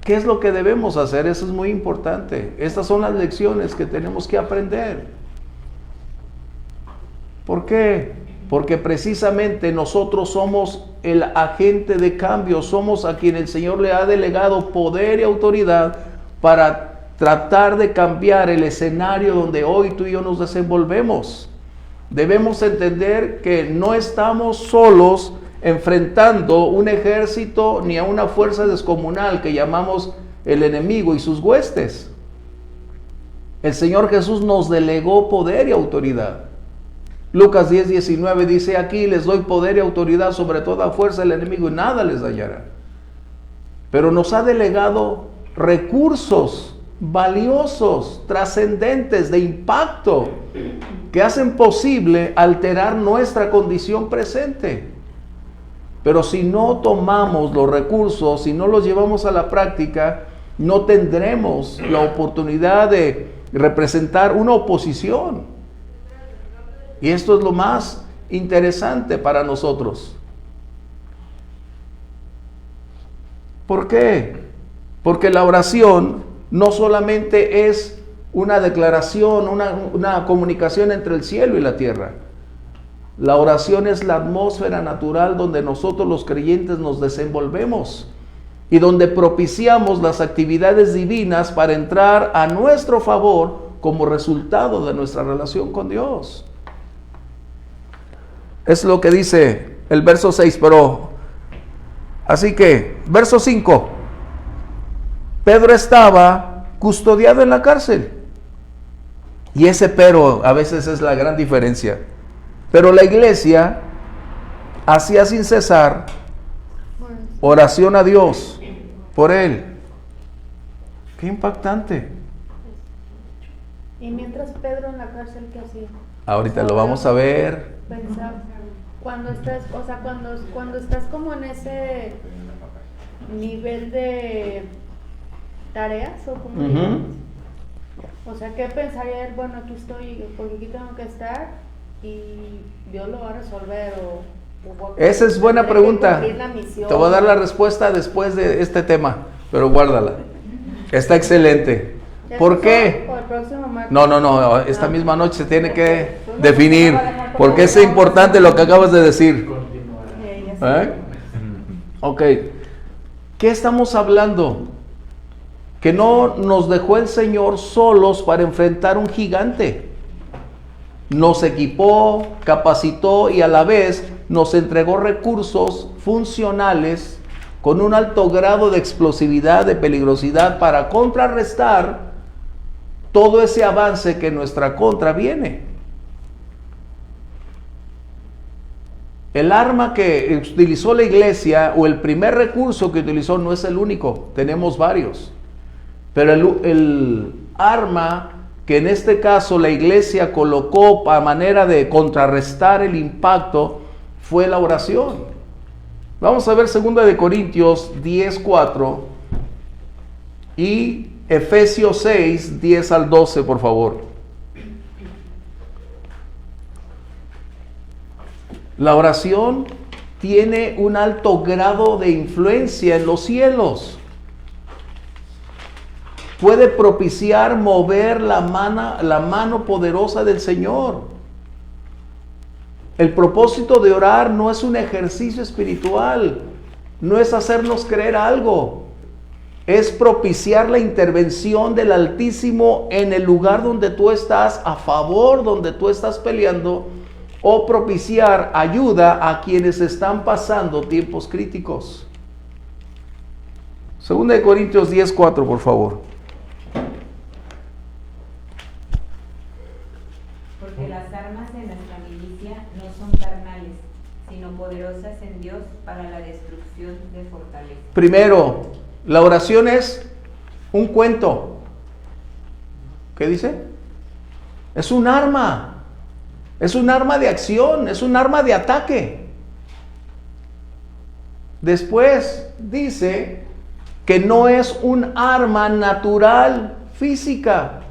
S1: ¿Qué es lo que debemos hacer? Eso es muy importante. Estas son las lecciones que tenemos que aprender. ¿Por qué? Porque precisamente nosotros somos el agente de cambio, somos a quien el Señor le ha delegado poder y autoridad para tratar de cambiar el escenario donde hoy tú y yo nos desenvolvemos. Debemos entender que no estamos solos enfrentando un ejército ni a una fuerza descomunal que llamamos el enemigo y sus huestes. El Señor Jesús nos delegó poder y autoridad. Lucas 10:19 dice: aquí les doy poder y autoridad sobre toda fuerza del enemigo y nada les dañará. Pero nos ha delegado recursos valiosos, trascendentes, de impacto, que hacen posible alterar nuestra condición presente. Pero si no tomamos los recursos, si no los llevamos a la práctica, no tendremos la oportunidad de representar una oposición. Y esto es lo más interesante para nosotros. ¿Por qué? Porque la oración no solamente es una declaración, una comunicación entre el cielo y la tierra. La oración es la atmósfera natural donde nosotros los creyentes nos desenvolvemos y donde propiciamos las actividades divinas para entrar a nuestro favor como resultado de nuestra relación con Dios. Es lo que dice el verso 6, pero así que, verso 5, Pedro estaba custodiado en la cárcel. Y ese pero a veces es la gran diferencia. Pero la iglesia hacía sin cesar oración a Dios por él. Qué impactante.
S2: Y mientras Pedro en la cárcel, ¿qué hacía?
S1: Ahorita lo vamos a ver.
S2: Pensar, cuando estás, o sea, cuando estás como en ese nivel de tareas o como
S1: Ujú.
S2: o sea, ¿qué pensaría él? Bueno, aquí estoy, porque aquí tengo que estar y Dios lo va a resolver
S1: Esa es buena
S2: tendré que
S1: pregunta.
S2: cumplir la misión.
S1: Te voy a dar la respuesta después de este tema, pero guárdala. Está excelente.
S2: ¿Ya
S1: ¿Por
S2: empezó?
S1: qué?
S2: ¿O el próximo martes?
S1: No, esta misma noche se tiene que definir,
S2: No va a dejar
S1: porque es importante lo que acabas de decir.
S2: Ya sé.
S1: ¿Eh? Ok. ¿Qué estamos hablando? Que no nos dejó el Señor solos para enfrentar un gigante. Nos equipó, capacitó y a la vez nos entregó recursos funcionales con un alto grado de explosividad, de peligrosidad para contrarrestar todo ese avance que en nuestra contra viene. El arma que utilizó la iglesia o el primer recurso que utilizó no es el único, tenemos varios. Pero el arma que en este caso la iglesia colocó a manera de contrarrestar el impacto fue la oración. Vamos a ver 2 de Corintios 10:4 y Efesios 6, 10 al 12, por favor. La oración tiene un alto grado de influencia en los cielos. Puede propiciar mover la mano poderosa del Señor. El propósito de orar no es un ejercicio espiritual, no es hacernos creer algo, es propiciar la intervención del Altísimo en el lugar donde tú estás, a favor donde tú estás peleando, o propiciar ayuda a quienes están pasando tiempos críticos. 2 de Corintios 10:4, por favor.
S6: Porque las armas de nuestra milicia no son carnales, sino poderosas en Dios para la destrucción de fortalezas.
S1: Primero, la oración es un cuento. ¿Qué dice? Es un arma. Es un arma de acción, es un arma de ataque. Después dice que no es un arma natural, física.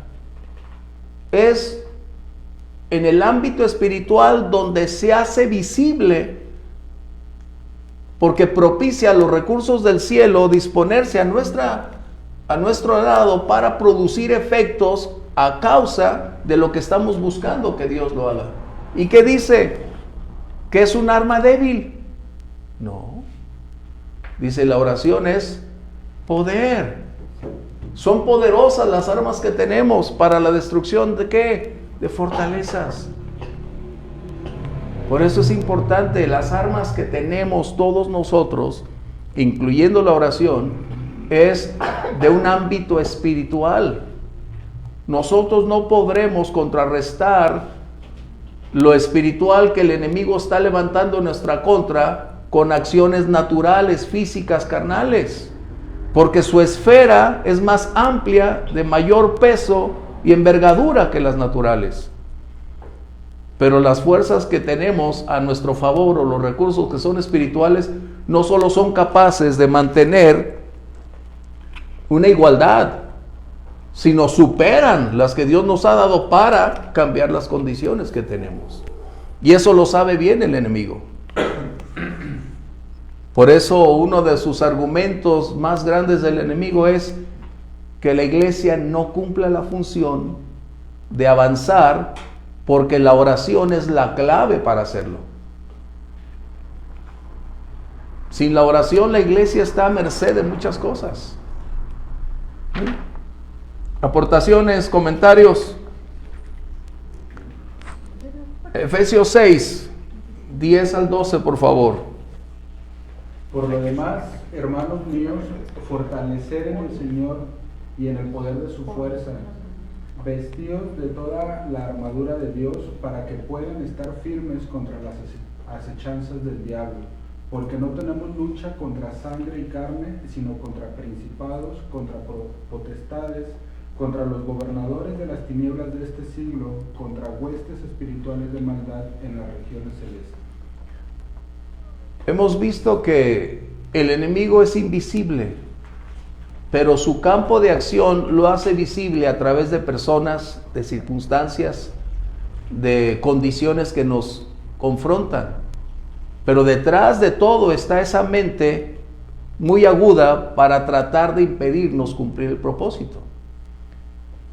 S1: Es en el ámbito espiritual donde se hace visible, porque propicia los recursos del cielo disponerse a nuestro lado para producir efectos a causa de lo que estamos buscando que Dios lo haga. ¿Y qué dice? ¿Que es un arma débil? No. Dice, la oración es poder. Son poderosas las armas que tenemos para la destrucción de ¿qué? De fortalezas. Por eso es importante, las armas que tenemos todos nosotros, incluyendo la oración, es de un ámbito espiritual. Nosotros no podremos contrarrestar lo espiritual que el enemigo está levantando en nuestra contra con acciones naturales, físicas, carnales, porque su esfera es más amplia, de mayor peso y envergadura que las naturales. Pero las fuerzas que tenemos a nuestro favor o los recursos que son espirituales no solo son capaces de mantener una igualdad, sino superan las que Dios nos ha dado para cambiar las condiciones que tenemos. Y eso lo sabe bien el enemigo. Por eso uno de sus argumentos más grandes del enemigo es que la iglesia no cumpla la función de avanzar, porque la oración es la clave para hacerlo. Sin la oración la iglesia está a merced de muchas cosas. Aportaciones, comentarios. Efesios 6, 10 al 12, por favor.
S5: Por lo demás, hermanos míos, fortalecer en el Señor y en el poder de su fuerza. Vestíos de toda la armadura de Dios para que puedan estar firmes contra las acechanzas del diablo, porque no tenemos lucha contra sangre y carne, sino contra principados, contra potestades, contra los gobernadores de las tinieblas de este siglo, contra huestes espirituales de maldad en las regiones celestes.
S1: Hemos visto que el enemigo es invisible, pero su campo de acción lo hace visible a través de personas, de circunstancias, de condiciones que nos confrontan. Pero detrás de todo está esa mente muy aguda para tratar de impedirnos cumplir el propósito.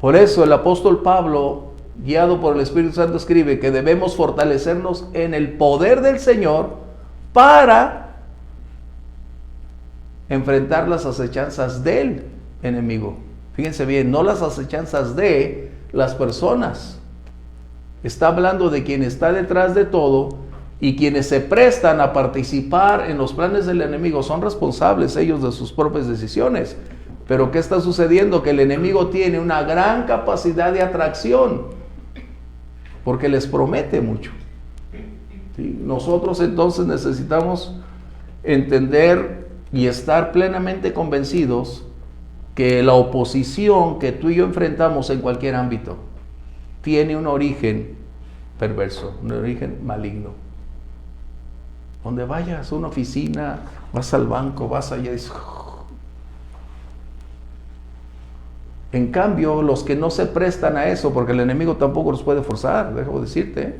S1: Por eso el apóstol Pablo, guiado por el Espíritu Santo, escribe que debemos fortalecernos en el poder del Señor para enfrentar las acechanzas del enemigo. Fíjense bien, no las acechanzas de las personas. Está hablando de quien está detrás de todo, y quienes se prestan a participar en los planes del enemigo son responsables ellos de sus propias decisiones. Pero ¿qué está sucediendo? Que el enemigo tiene una gran capacidad de atracción, porque les promete mucho. ¿Sí? Nosotros entonces necesitamos entender y estar plenamente convencidos que la oposición que tú y yo enfrentamos en cualquier ámbito tiene un origen perverso, un origen maligno. Donde vayas a una oficina, vas al banco, vas allá y dices... En cambio, los que no se prestan a eso, porque el enemigo tampoco los puede forzar, déjame decirte,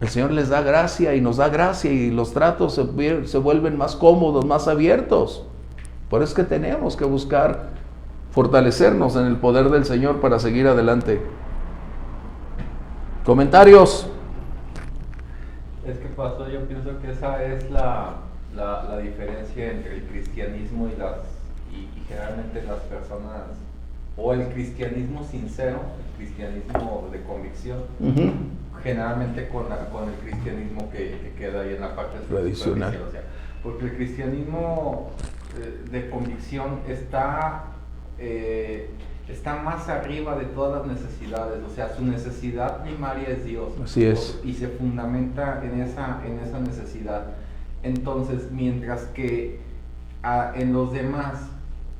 S1: el Señor les da gracia y nos da gracia, y los tratos se vuelven más cómodos, más abiertos. Por eso es que tenemos que buscar fortalecernos en el poder del Señor para seguir adelante. ¿Comentarios?
S7: Es que, pastor, yo pienso que esa es la diferencia entre el cristianismo y generalmente las personas, o el cristianismo sincero, el cristianismo de convicción, generalmente con el cristianismo que queda ahí en la parte
S1: tradicional.
S7: O sea, porque el cristianismo de convicción está más arriba de todas las necesidades, o sea, su necesidad primaria es Dios.
S1: Así es.
S7: Y se fundamenta en esa necesidad. Entonces, mientras que en los demás,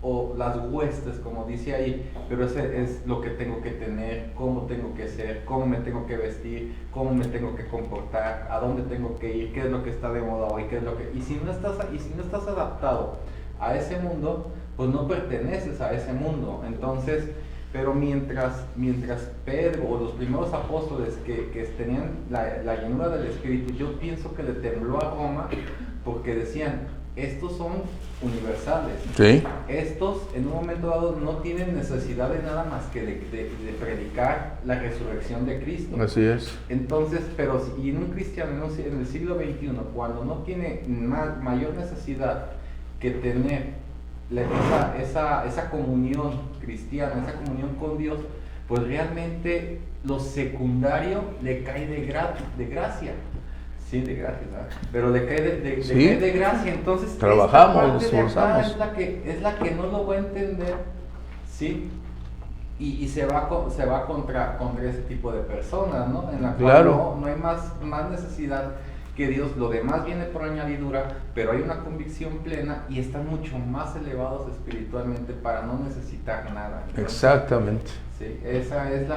S7: o las huestes, como dice ahí, pero ese es lo que tengo que tener, cómo tengo que ser, cómo me tengo que vestir, cómo me tengo que comportar, a dónde tengo que ir, qué es lo que está de moda hoy, qué es lo que... Y si no estás adaptado a ese mundo, pues no perteneces a ese mundo. Entonces, pero mientras Pedro o los primeros apóstoles que tenían la llenura del Espíritu, yo pienso que le tembló a Roma, porque decían, estos son universales.
S1: Sí.
S7: Estos en un momento dado no tienen necesidad de nada más que de predicar la resurrección de Cristo.
S1: Así es.
S7: Entonces, pero y en un cristiano en el siglo XXI, cuando no tiene mayor necesidad que tener esa comunión cristiana, esa comunión con Dios, pues realmente lo secundario le cae de gracia. Sí, de gracia, ¿verdad? Pero le cae de gracia. Entonces
S1: trabajamos, nos esforzamos.
S7: Es la que no lo va a entender, ¿sí? Y se va contra ese tipo de personas, ¿no? En la cual
S1: claro.
S7: no hay más necesidad que Dios. Lo demás viene por añadidura, pero hay una convicción plena y están mucho más elevados espiritualmente para no necesitar nada. Entonces,
S1: exactamente.
S7: Sí, esa es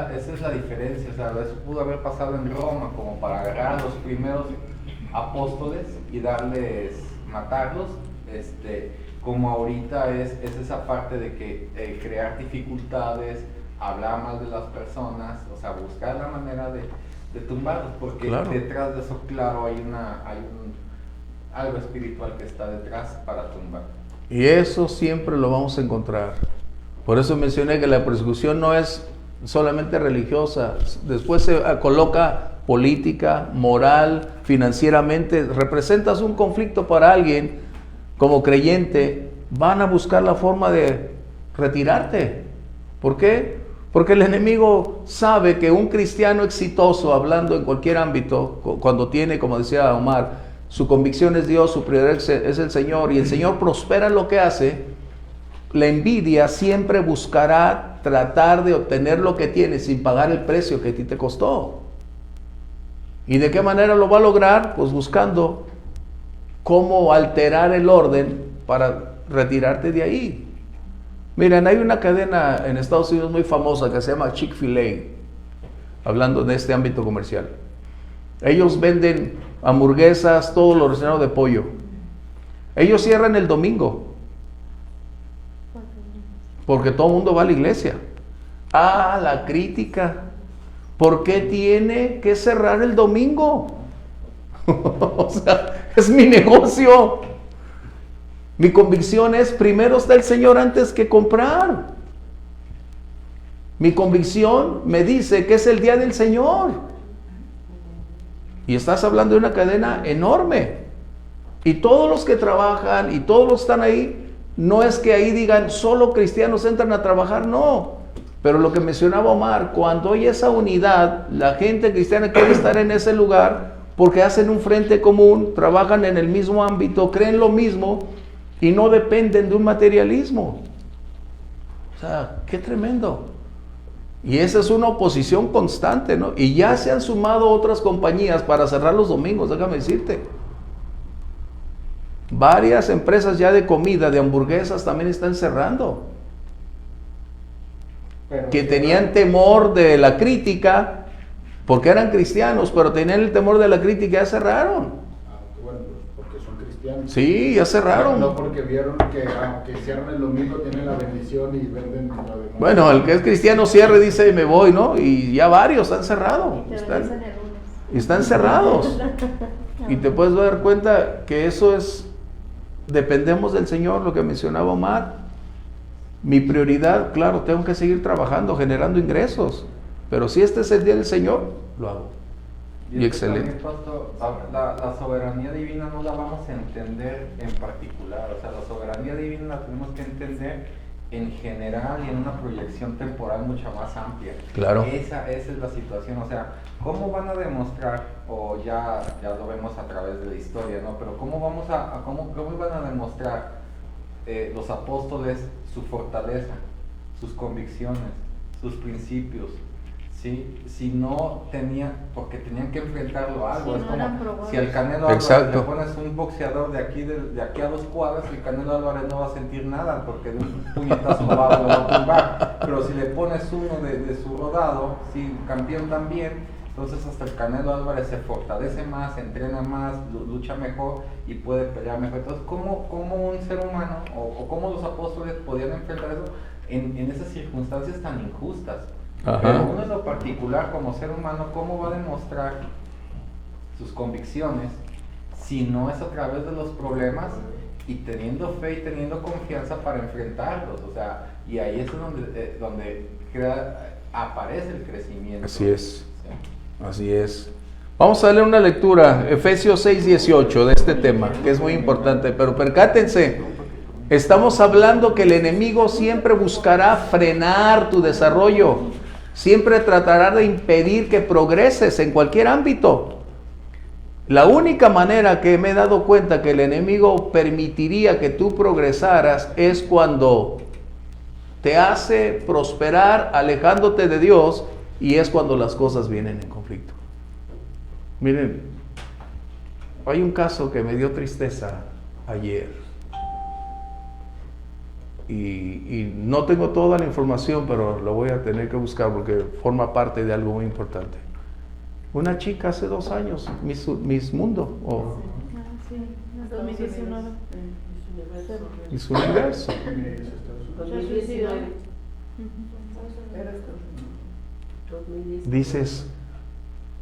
S7: la diferencia. O sea, eso pudo haber pasado en Roma, como para agarrar a los primeros apóstoles y matarlos, como ahorita es esa parte de que crear dificultades, hablar mal de las personas, o sea, buscar la manera de tumbarlos, porque
S1: claro.
S7: Detrás de eso, claro, hay algo espiritual que está detrás para tumbar.
S1: Y eso siempre lo vamos a encontrar. Por eso mencioné que la persecución no es solamente religiosa, después se coloca política, moral, financieramente. Representas un conflicto para alguien como creyente, van a buscar la forma de retirarte. ¿Por qué? Porque el enemigo sabe que un cristiano exitoso, hablando en cualquier ámbito, cuando tiene, como decía Omar, su convicción es Dios, su prioridad es el Señor, y el Señor prospera en lo que hace, la envidia siempre buscará tratar de obtener lo que tienes sin pagar el precio que a ti te costó. ¿Y de qué manera lo va a lograr? Pues buscando cómo alterar el orden para retirarte de ahí. Miren, hay una cadena en Estados Unidos muy famosa que se llama Chick-fil-A, hablando de este ámbito comercial. Ellos venden hamburguesas, todo lo relacionado de pollo. Ellos cierran el domingo, porque todo el mundo va a la iglesia. La crítica. ¿Por qué tiene que cerrar el domingo? O sea, es mi negocio. Mi convicción es, primero está el Señor antes que comprar. Mi convicción me dice que es el día del Señor. Y estás hablando de una cadena enorme. Y todos los que trabajan y todos los que están ahí, no es que ahí digan, solo cristianos entran a trabajar, no. Pero lo que mencionaba Omar, cuando hay esa unidad, la gente cristiana quiere estar en ese lugar porque hacen un frente común, trabajan en el mismo ámbito, creen lo mismo y no dependen de un materialismo. O sea, qué tremendo. Y esa es una oposición constante, ¿no? Y ya se han sumado otras compañías para cerrar los domingos, déjame decirte. Varias empresas ya de comida, de hamburguesas, también están cerrando. Que tenían temor de la crítica, porque eran cristianos, pero tenían el temor de la crítica y ya cerraron.
S5: Bueno, porque son cristianos.
S1: Sí, ya cerraron.
S5: No porque vieron que aunque cierran el domingo tienen la bendición y venden lo demás.
S1: Bueno, el que es cristiano cierra y dice me voy, ¿no? Y ya varios han cerrado. Están cerrados. Y te puedes dar cuenta que eso es, dependemos del Señor, lo que mencionaba Omar. Mi prioridad, claro, tengo que seguir trabajando, generando ingresos. Pero si este es el día del Señor, lo hago. Y excelente.
S7: También, Pastor, la soberanía divina no la vamos a entender en particular. O sea, la soberanía divina la tenemos que entender en general y en una proyección temporal mucho más amplia.
S1: Claro.
S7: Esa es la situación. O sea, ¿cómo van a demostrar, o ya lo vemos a través de la historia, ¿no? Pero ¿cómo van a demostrar los apóstoles su fortaleza, sus convicciones, sus principios? ¿Sí? Si no tenían, porque tenían que enfrentarlo a algo.
S2: Sí,
S7: es
S2: no
S7: como si al Canelo Álvarez
S1: Exacto.
S7: le pones un boxeador de aquí a 2 cuadras, el Canelo Álvarez no va a sentir nada porque de un puñetazo lo va a tumbar. Pero si le pones uno de su rodado, sí, campeón también, entonces hasta el Canelo Álvarez se fortalece más, entrena más, lucha mejor y puede pelear mejor. Entonces, ¿cómo un ser humano o cómo los apóstoles podían enfrentar eso en esas circunstancias tan injustas?
S1: Ajá.
S7: Pero uno en lo particular como ser humano, ¿cómo va a demostrar sus convicciones si no es a través de los problemas y teniendo fe y teniendo confianza para enfrentarlos? O sea, y ahí es donde aparece el crecimiento.
S1: Así es.
S7: Sí.
S1: Así es. Vamos a leer una lectura, Efesios 6:18, de este tema, que es muy importante. Pero percátense, estamos hablando que el enemigo siempre buscará frenar tu desarrollo. Siempre tratará de impedir que progreses en cualquier ámbito. La única manera que me he dado cuenta que el enemigo permitiría que tú progresaras es cuando te hace prosperar alejándote de Dios, y es cuando las cosas vienen en conflicto. Miren, hay un caso que me dio tristeza ayer. Y no tengo toda la información, pero lo voy a tener que buscar porque forma parte de algo muy importante. Una chica hace 2 años, Miss Mundo, o
S2: Sí, 2019.
S1: Miss Universo. Dices,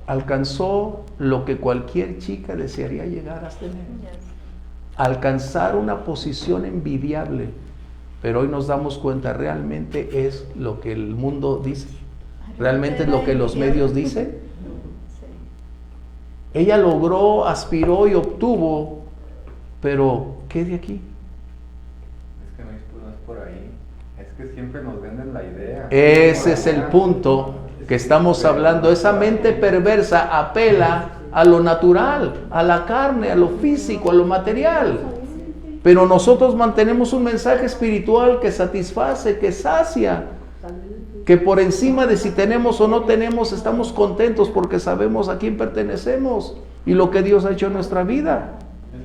S1: alcanzó lo que cualquier chica desearía llegar a tener. Alcanzar una posición envidiable. Pero hoy nos damos cuenta, realmente es lo que el mundo dice. Realmente es lo que los medios dicen. Ella logró, aspiró y obtuvo, pero ¿qué de aquí?
S7: Es que no es por ahí. Es que siempre nos venden la idea.
S1: Ese es el punto que estamos hablando. Esa mente perversa apela a lo natural, a la carne, a lo físico, a lo material. pero nosotros mantenemos un mensaje espiritual que satisface, que sacia, que por encima de si tenemos o no tenemos, estamos contentos porque sabemos a quién pertenecemos y lo que Dios ha hecho en nuestra vida.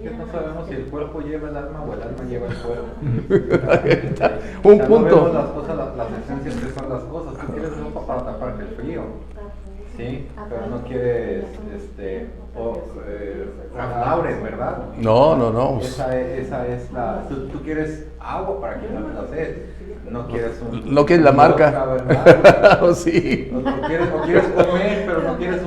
S7: Es que no sabemos si el cuerpo lleva el alma o el alma lleva el cuerpo.
S1: Un
S7: No
S1: punto.
S7: vemos las cosas, las esencias que son las cosas. Tú quieres ropa para taparte el frío, ¿sí? Pero no quieres, Ralph Lauren, ¿verdad?
S1: No.
S7: Esa es la... Tú quieres agua para quitarte la sed. No quieres
S1: No quieres la marca.
S7: ¿Verdad?
S1: Sí.
S7: O quieres comer, pero no quieres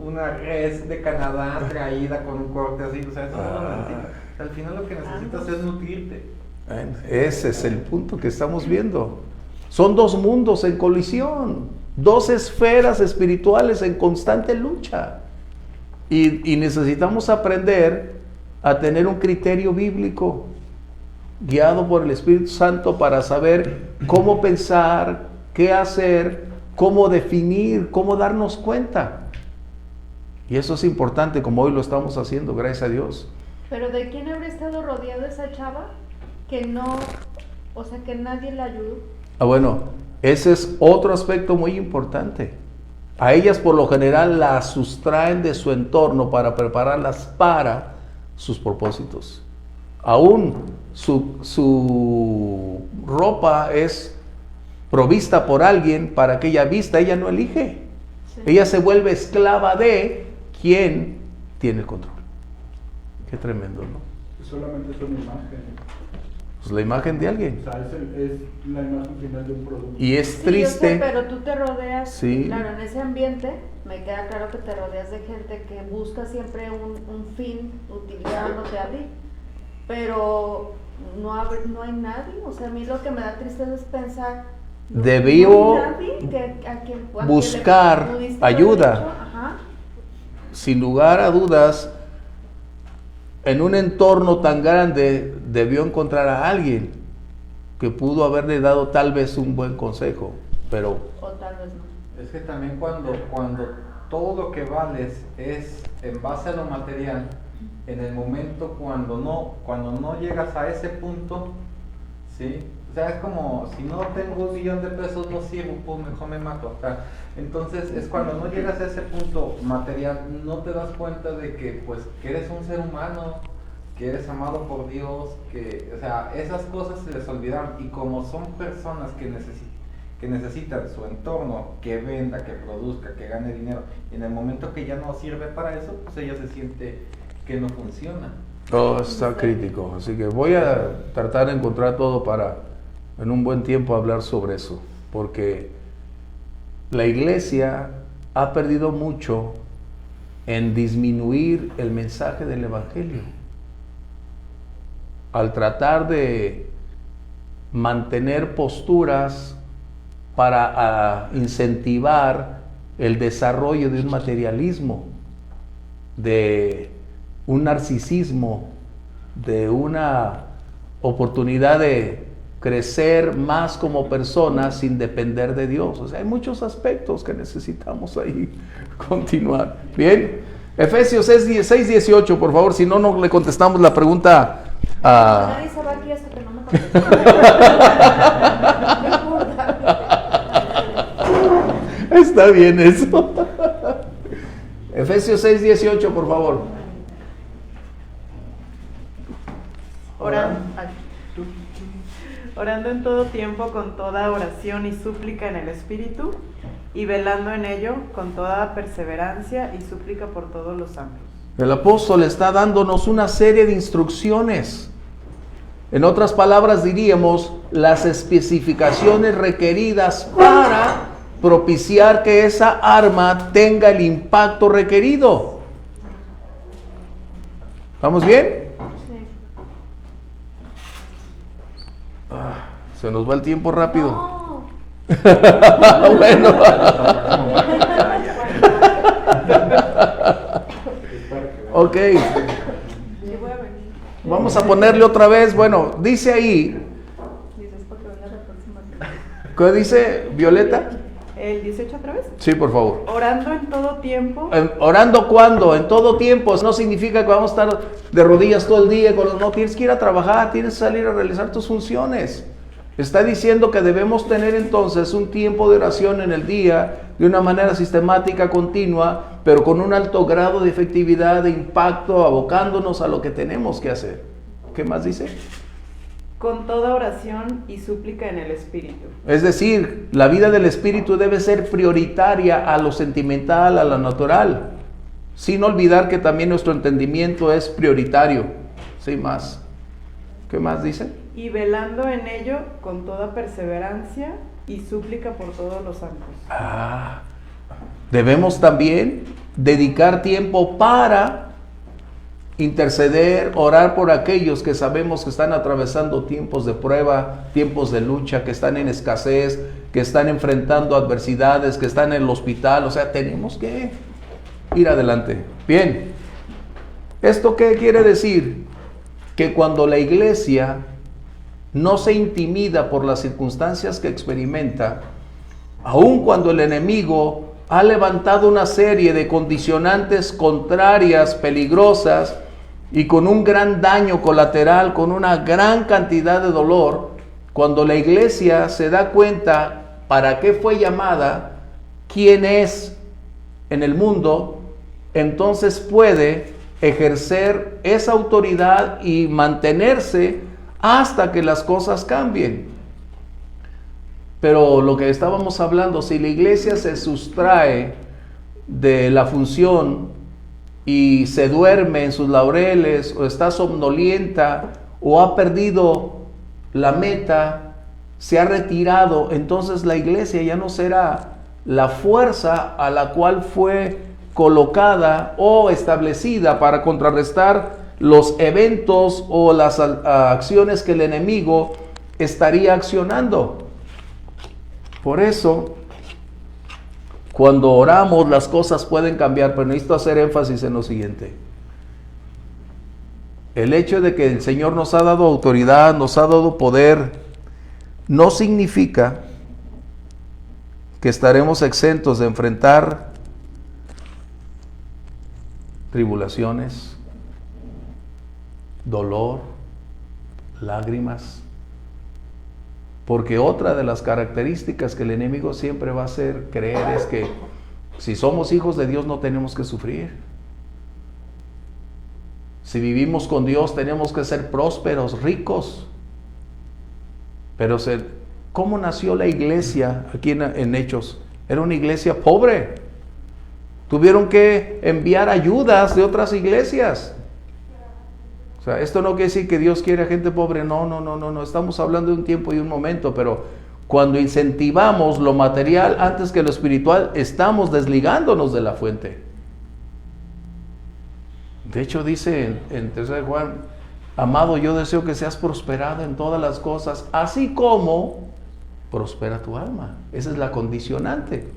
S7: una res de Canadá traída con un corte así. O sea, eso no lo necesitas. Al final lo que necesitas es nutrirte.
S1: Ese es el punto que estamos viendo. Son dos mundos en colisión, dos esferas espirituales en constante lucha. Y necesitamos aprender a tener un criterio bíblico guiado por el Espíritu Santo para saber cómo pensar, qué hacer, cómo definir, cómo darnos cuenta. Y eso es importante, como hoy lo estamos haciendo, gracias a Dios.
S2: Pero ¿de quién habría estado rodeada esa chava? Que no, o sea, que nadie la ayudó.
S1: Bueno, ese es otro aspecto muy importante. A ellas por lo general las sustraen de su entorno para prepararlas para sus propósitos. Aún su ropa es provista por alguien para que ella vista, ella no elige. Sí. Ella se vuelve esclava de quien tiene el control. Qué tremendo, ¿no?
S5: Solamente es una imagen.
S1: Pues la imagen de alguien.
S5: O sea, es la imagen final de un producto.
S1: Y es triste.
S2: Yo sé, pero tú te rodeas,
S1: sí.
S2: Claro, en ese ambiente me queda claro que te rodeas de gente que busca siempre un fin utilizándote a ti, pero no hay nadie. O sea, a mí lo que me da tristeza es pensar,
S1: debió buscar ayuda. Sin lugar a dudas, en un entorno tan grande debió encontrar a alguien que pudo haberle dado tal vez un buen consejo, pero...
S2: O tal vez no.
S7: Es que también cuando todo lo que vales es en base a lo material, en el momento cuando no llegas a ese punto, ¿sí? O sea, es como, si no tengo $1,000,000 de pesos, no sirvo, pues mejor me mato. O sea, entonces es cuando no llegas a ese punto material, no te das cuenta de que, pues, que eres un ser humano, que eres amado por Dios, que, o sea, esas cosas se les olvidaron. Y como son personas que necesitan su entorno, que venda, que produzca, que gane dinero, y en el momento que ya no sirve para eso, pues ella se siente que no funciona.
S1: Todo está crítico, así que voy a tratar de encontrar todo para en un buen tiempo hablar sobre eso, porque la iglesia ha perdido mucho en disminuir el mensaje del evangelio al tratar de mantener posturas para incentivar el desarrollo de un materialismo, de un narcisismo, de una oportunidad de crecer más como personas sin depender de Dios. O sea, hay muchos aspectos que necesitamos ahí continuar. Bien, Efesios 6:18, por favor, si no, no le contestamos la pregunta a...
S2: Nadie se va aquí hasta que no me conteste. No importa.
S1: Está bien eso. Efesios 6:18, por favor.
S4: Orando en todo tiempo con toda oración y súplica en el Espíritu, y velando en ello con toda perseverancia y súplica por todos los santos.
S1: El apóstol está dándonos una serie de instrucciones. En otras palabras diríamos, las especificaciones requeridas para propiciar que esa arma tenga el impacto requerido. ¿Estamos bien? Se nos va el tiempo rápido.
S2: No.
S1: Bueno. Ok. Vamos a ponerle otra vez. Bueno, dice ahí. ¿Qué dice Violeta?
S4: el 18 otra vez.
S1: Sí, por favor.
S4: Orando en todo tiempo.
S1: ¿Orando cuándo? En todo tiempo. No significa que vamos a estar de rodillas todo el día. No, tienes que ir a trabajar, tienes que salir a realizar tus funciones. Está diciendo que debemos tener entonces un tiempo de oración en el día de una manera sistemática, continua, pero con un alto grado de efectividad, de impacto, abocándonos a lo que tenemos que hacer. ¿Qué más dice?
S4: Con toda oración y súplica en el Espíritu.
S1: Es decir, la vida del Espíritu debe ser prioritaria a lo sentimental, a lo natural, sin olvidar que también nuestro entendimiento es prioritario. Sí, más. ¿Qué más dice?
S4: Y velando en ello con toda perseverancia y súplica por todos los santos.
S1: Debemos también dedicar tiempo para interceder, orar por aquellos que sabemos que están atravesando tiempos de prueba, tiempos de lucha, que están en escasez, que están enfrentando adversidades, que están en el hospital. O sea, tenemos que ir adelante. Bien, ¿esto qué quiere decir? Que cuando la iglesia no se intimida por las circunstancias que experimenta, aun cuando el enemigo ha levantado una serie de condicionantes contrarias, peligrosas, y con un gran daño colateral, con una gran cantidad de dolor, cuando la iglesia se da cuenta para qué fue llamada, quién es en el mundo, entonces puede ejercer esa autoridad y mantenerse hasta que las cosas cambien. Pero lo que estábamos hablando, si la iglesia se sustrae de la función y se duerme en sus laureles, o está somnolienta, o ha perdido la meta, se ha retirado, entonces la iglesia ya no será la fuerza a la cual fue colocada o establecida para contrarrestar los eventos o las acciones que el enemigo estaría accionando. Por eso, cuando oramos, las cosas pueden cambiar, pero necesito hacer énfasis en lo siguiente. El hecho de que el Señor nos ha dado autoridad, nos ha dado poder, no significa que estaremos exentos de enfrentar tribulaciones, dolor, lágrimas. Porque otra de las características que el enemigo siempre va a hacer creer es que si somos hijos de Dios no tenemos que sufrir. Si vivimos con Dios tenemos que ser prósperos, ricos. Pero ¿cómo nació la iglesia aquí en Hechos? Era una iglesia pobre. Tuvieron que enviar ayudas de otras iglesias. O sea, esto no quiere decir que Dios quiere a gente pobre, no, estamos hablando de un tiempo y un momento, pero cuando incentivamos lo material antes que lo espiritual, estamos desligándonos de la fuente. De hecho dice en 3 de Juan, amado, yo deseo que seas prosperado en todas las cosas, así como prospera tu alma. Esa es la condicionante.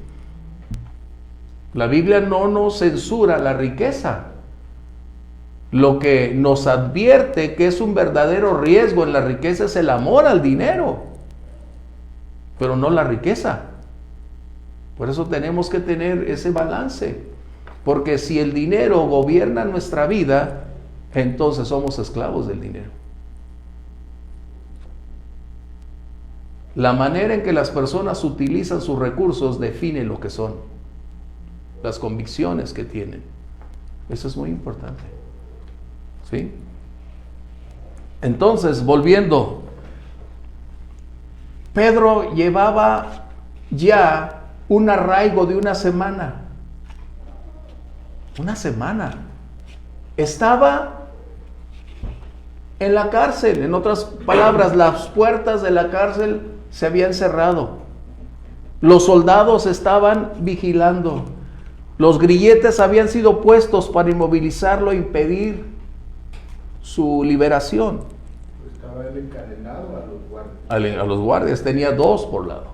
S1: La Biblia no nos censura la riqueza. Lo que nos advierte que es un verdadero riesgo en la riqueza es el amor al dinero, pero no la riqueza. Por eso tenemos que tener ese balance, porque si el dinero gobierna nuestra vida, entonces somos esclavos del dinero. La manera en que las personas utilizan sus recursos define lo que son, las convicciones que tienen. Eso es muy importante. ¿Sí? Entonces, volviendo, Pedro llevaba ya un arraigo de una semana. Una semana. Estaba en la cárcel. En otras palabras, las puertas de la cárcel se habían cerrado. Los soldados estaban vigilando. Los grilletes habían sido puestos para inmovilizarlo e impedir su liberación.
S5: Estaba él encadenado a los guardias.
S1: A los guardias, tenía 2 por lado.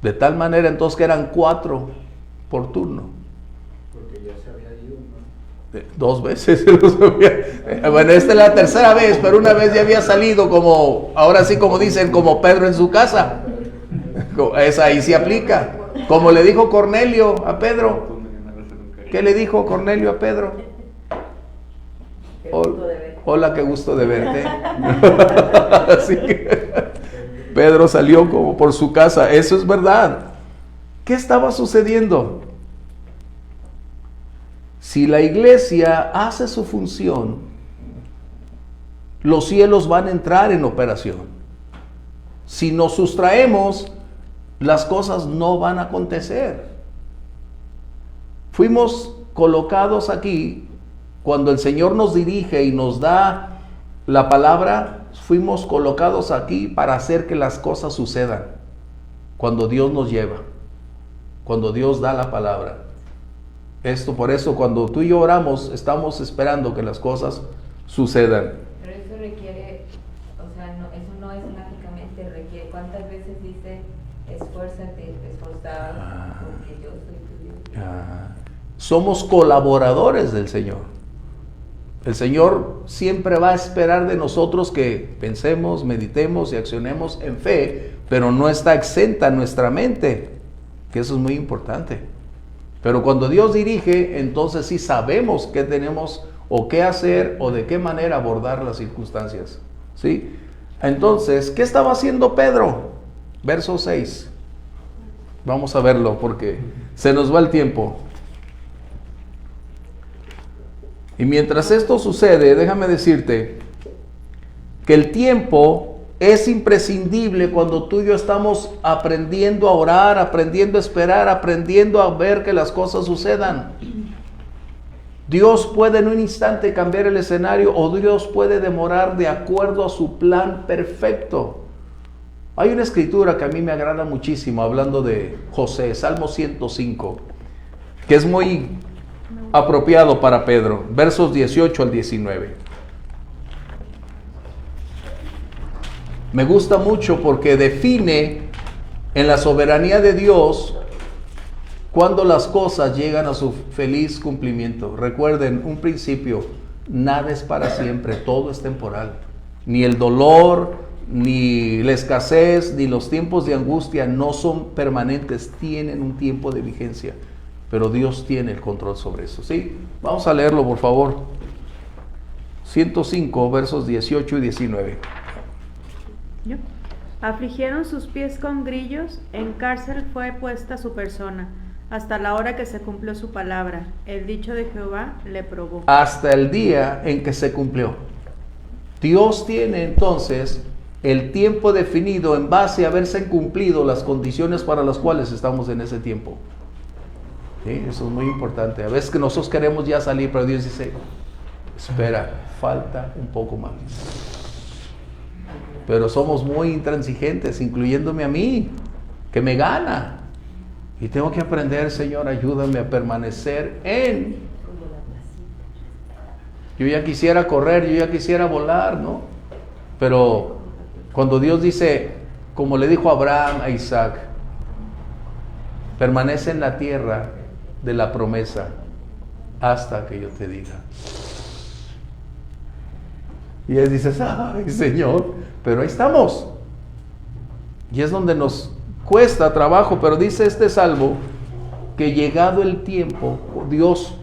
S1: De tal manera entonces que eran 4 por turno.
S5: Porque ya se había ido, ¿no?
S1: 2 veces. Bueno, esta es la tercera vez, pero una vez ya había salido como, ahora sí como dicen, como Pedro en su casa. Esa ahí se aplica. Como le dijo Cornelio a Pedro. ¿Qué le dijo Cornelio a Pedro? Hola, qué gusto de verte. Así que Pedro salió como por su casa. Eso es verdad. ¿Qué estaba sucediendo? Si la iglesia hace su función, los cielos van a entrar en operación. Si nos sustraemos, las cosas no van a acontecer. Fuimos colocados aquí, cuando el Señor nos dirige y nos da la palabra, fuimos colocados aquí para hacer que las cosas sucedan. Cuando Dios nos lleva, cuando Dios da la palabra. Por eso cuando tú y yo oramos, estamos esperando que las cosas sucedan.
S6: Pero eso requiere, o sea, eso no es mágicamente, requiere, ¿cuántas veces dice, esfuérzate, esforzado, porque yo soy tu Dios?
S1: Somos colaboradores del Señor. El Señor siempre va a esperar de nosotros que pensemos, meditemos y accionemos en fe, pero no está exenta nuestra mente, que eso es muy importante. Pero cuando Dios dirige, entonces sí sabemos qué tenemos o qué hacer o de qué manera abordar las circunstancias. ¿Sí? Entonces, ¿qué estaba haciendo Pedro? Verso 6. Vamos a verlo porque se nos va el tiempo. Y mientras esto sucede, déjame decirte que el tiempo es imprescindible cuando tú y yo estamos aprendiendo a orar, aprendiendo a esperar, aprendiendo a ver que las cosas sucedan. Dios puede en un instante cambiar el escenario o Dios puede demorar de acuerdo a su plan perfecto. Hay una escritura que a mí me agrada muchísimo hablando de José, Salmo 105, que es muy apropiado para Pedro, versos 18 al 19. Me gusta mucho porque define en la soberanía de Dios cuando las cosas llegan a su feliz cumplimiento. Recuerden un principio: nada es para siempre, todo es temporal. Ni el dolor, ni la escasez, ni los tiempos de angustia no son permanentes, tienen un tiempo de vigencia. Pero Dios tiene el control sobre eso. ¿Sí? Vamos a leerlo, por favor. 105, versos 18 y 19.
S8: Afligieron sus pies con grillos, en cárcel fue puesta su persona, hasta la hora que se cumplió su palabra. El dicho de Jehová le probó.
S1: Hasta el día en que se cumplió. Dios tiene entonces el tiempo definido en base a haberse cumplido las condiciones para las cuales estamos en ese tiempo. ¿Sí? Eso es muy importante. A veces que nosotros queremos ya salir, pero Dios dice, espera, falta un poco más. Pero somos muy intransigentes, incluyéndome a mí, que me gana. Y tengo que aprender, Señor, ayúdame a permanecer en... Yo ya quisiera correr, yo ya quisiera volar, ¿no? Pero cuando Dios dice, como le dijo a Abraham, a Isaac, permanece en la tierra de la promesa hasta que yo te diga. Y él dice, ay, Señor, pero ahí estamos. Y es donde nos cuesta trabajo, pero dice este salmo que llegado el tiempo, Dios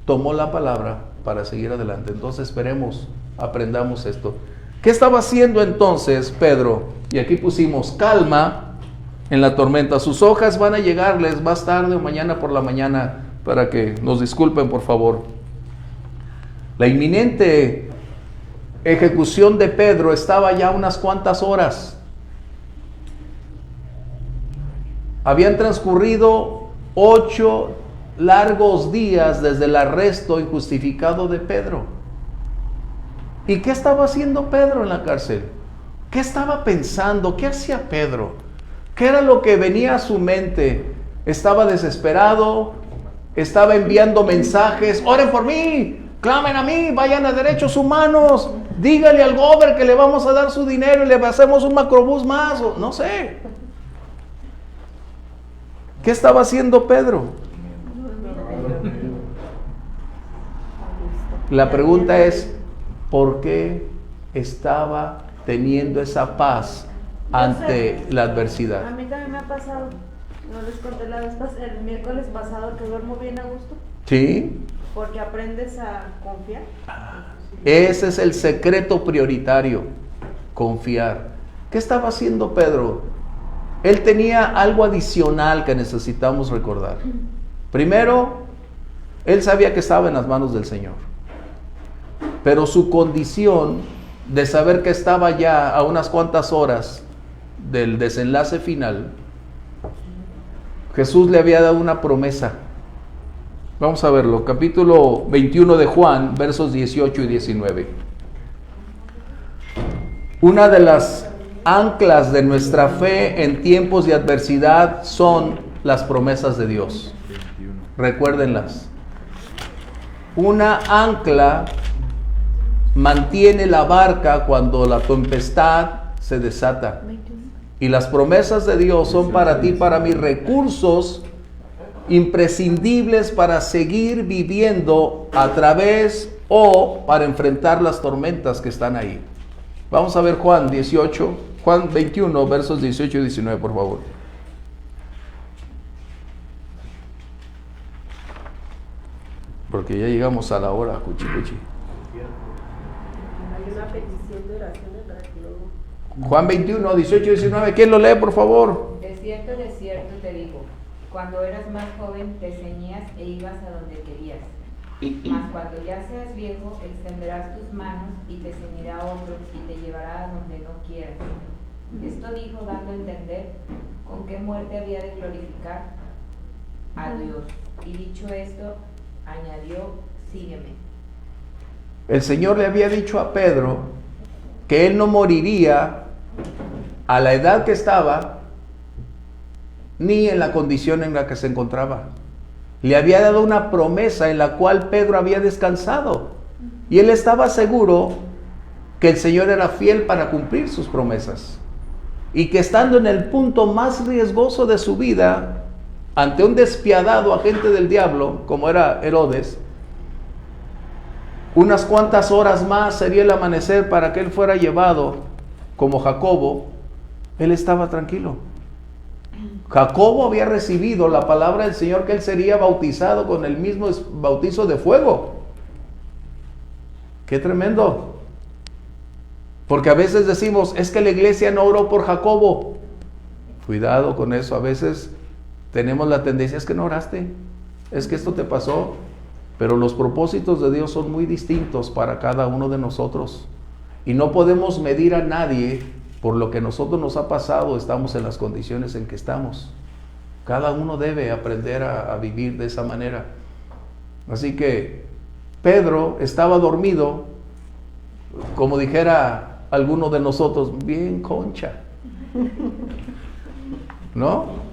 S1: tomó la palabra para seguir adelante. Entonces esperemos, aprendamos esto. ¿Qué estaba haciendo entonces Pedro? Y aquí pusimos calma en la tormenta. Sus hojas van a llegarles más tarde o mañana por la mañana, para que nos disculpen, por favor. La inminente ejecución de Pedro estaba ya unas cuantas horas. Habían transcurrido 8 largos días desde el arresto injustificado de Pedro. ¿Y qué estaba haciendo Pedro en la cárcel? ¿Qué estaba pensando? ¿Qué hacía Pedro? ¿Qué era lo que venía a su mente? ¿Estaba desesperado? ¿Estaba enviando mensajes? ¡Oren por mí! ¡Clamen a mí! ¡Vayan a derechos humanos! Dígale al gober que le vamos a dar su dinero y le hacemos un macrobús más. O, no sé. ¿Qué estaba haciendo Pedro? La pregunta es, ¿por qué estaba teniendo esa paz ante la
S2: A
S1: adversidad.
S2: mí también me ha pasado, no les conté la vez el miércoles pasado que duermo bien a gusto,
S1: ¿Sí?
S2: porque aprendes a confiar.
S1: Ese es el secreto prioritario, confiar. ¿Qué estaba haciendo Pedro? Él tenía algo adicional que necesitamos recordar. Primero, él sabía que estaba en las manos del Señor, pero su condición de saber que estaba ya a unas cuantas horas del desenlace final, Jesús le había dado una promesa. Vamos a verlo, capítulo 21 de Juan, versos 18 y 19. Una de las anclas de nuestra fe en tiempos de adversidad son las promesas de Dios. Recuérdenlas. Una ancla mantiene la barca cuando la tempestad se desata. Y las promesas de Dios son para ti, para mí, recursos imprescindibles para seguir viviendo a través o para enfrentar las tormentas que están ahí. Vamos a ver Juan 21, versos 18 y 19, por favor. Porque ya llegamos a la hora, cuchi.
S9: Hay una petición de oración para que luego...
S1: Juan 21, 18 y 19. ¿Quién lo lee, por favor?
S6: De cierto te digo, cuando eras más joven te ceñías e ibas a donde querías. Mas cuando ya seas viejo, extenderás tus manos y te ceñirá otro y te llevará a donde no quieras. Esto dijo dando a entender con qué muerte había de glorificar a Dios. Y dicho esto, añadió, sígueme.
S1: El Señor le había dicho a Pedro que él no moriría a la edad que estaba, ni en la condición en la que se encontraba. Le había dado una promesa en la cual Pedro había descansado. Y él estaba seguro que el Señor era fiel para cumplir sus promesas. Y que estando en el punto más riesgoso de su vida, ante un despiadado agente del diablo, como era Herodes, unas cuantas horas más sería el amanecer para que él fuera llevado como Jacobo, él estaba tranquilo. Jacobo había recibido la palabra del Señor que él sería bautizado con el mismo bautizo de fuego. ¡Qué tremendo! Porque a veces decimos, es que la iglesia no oró por Jacobo. Cuidado con eso, a veces tenemos la tendencia, es que no oraste, es que esto te pasó. Pero los propósitos de Dios son muy distintos para cada uno de nosotros. Y no podemos medir a nadie por lo que a nosotros nos ha pasado, estamos en las condiciones en que estamos. Cada uno debe aprender a vivir de esa manera. Así que Pedro estaba dormido, como dijera alguno de nosotros, bien concha, ¿no?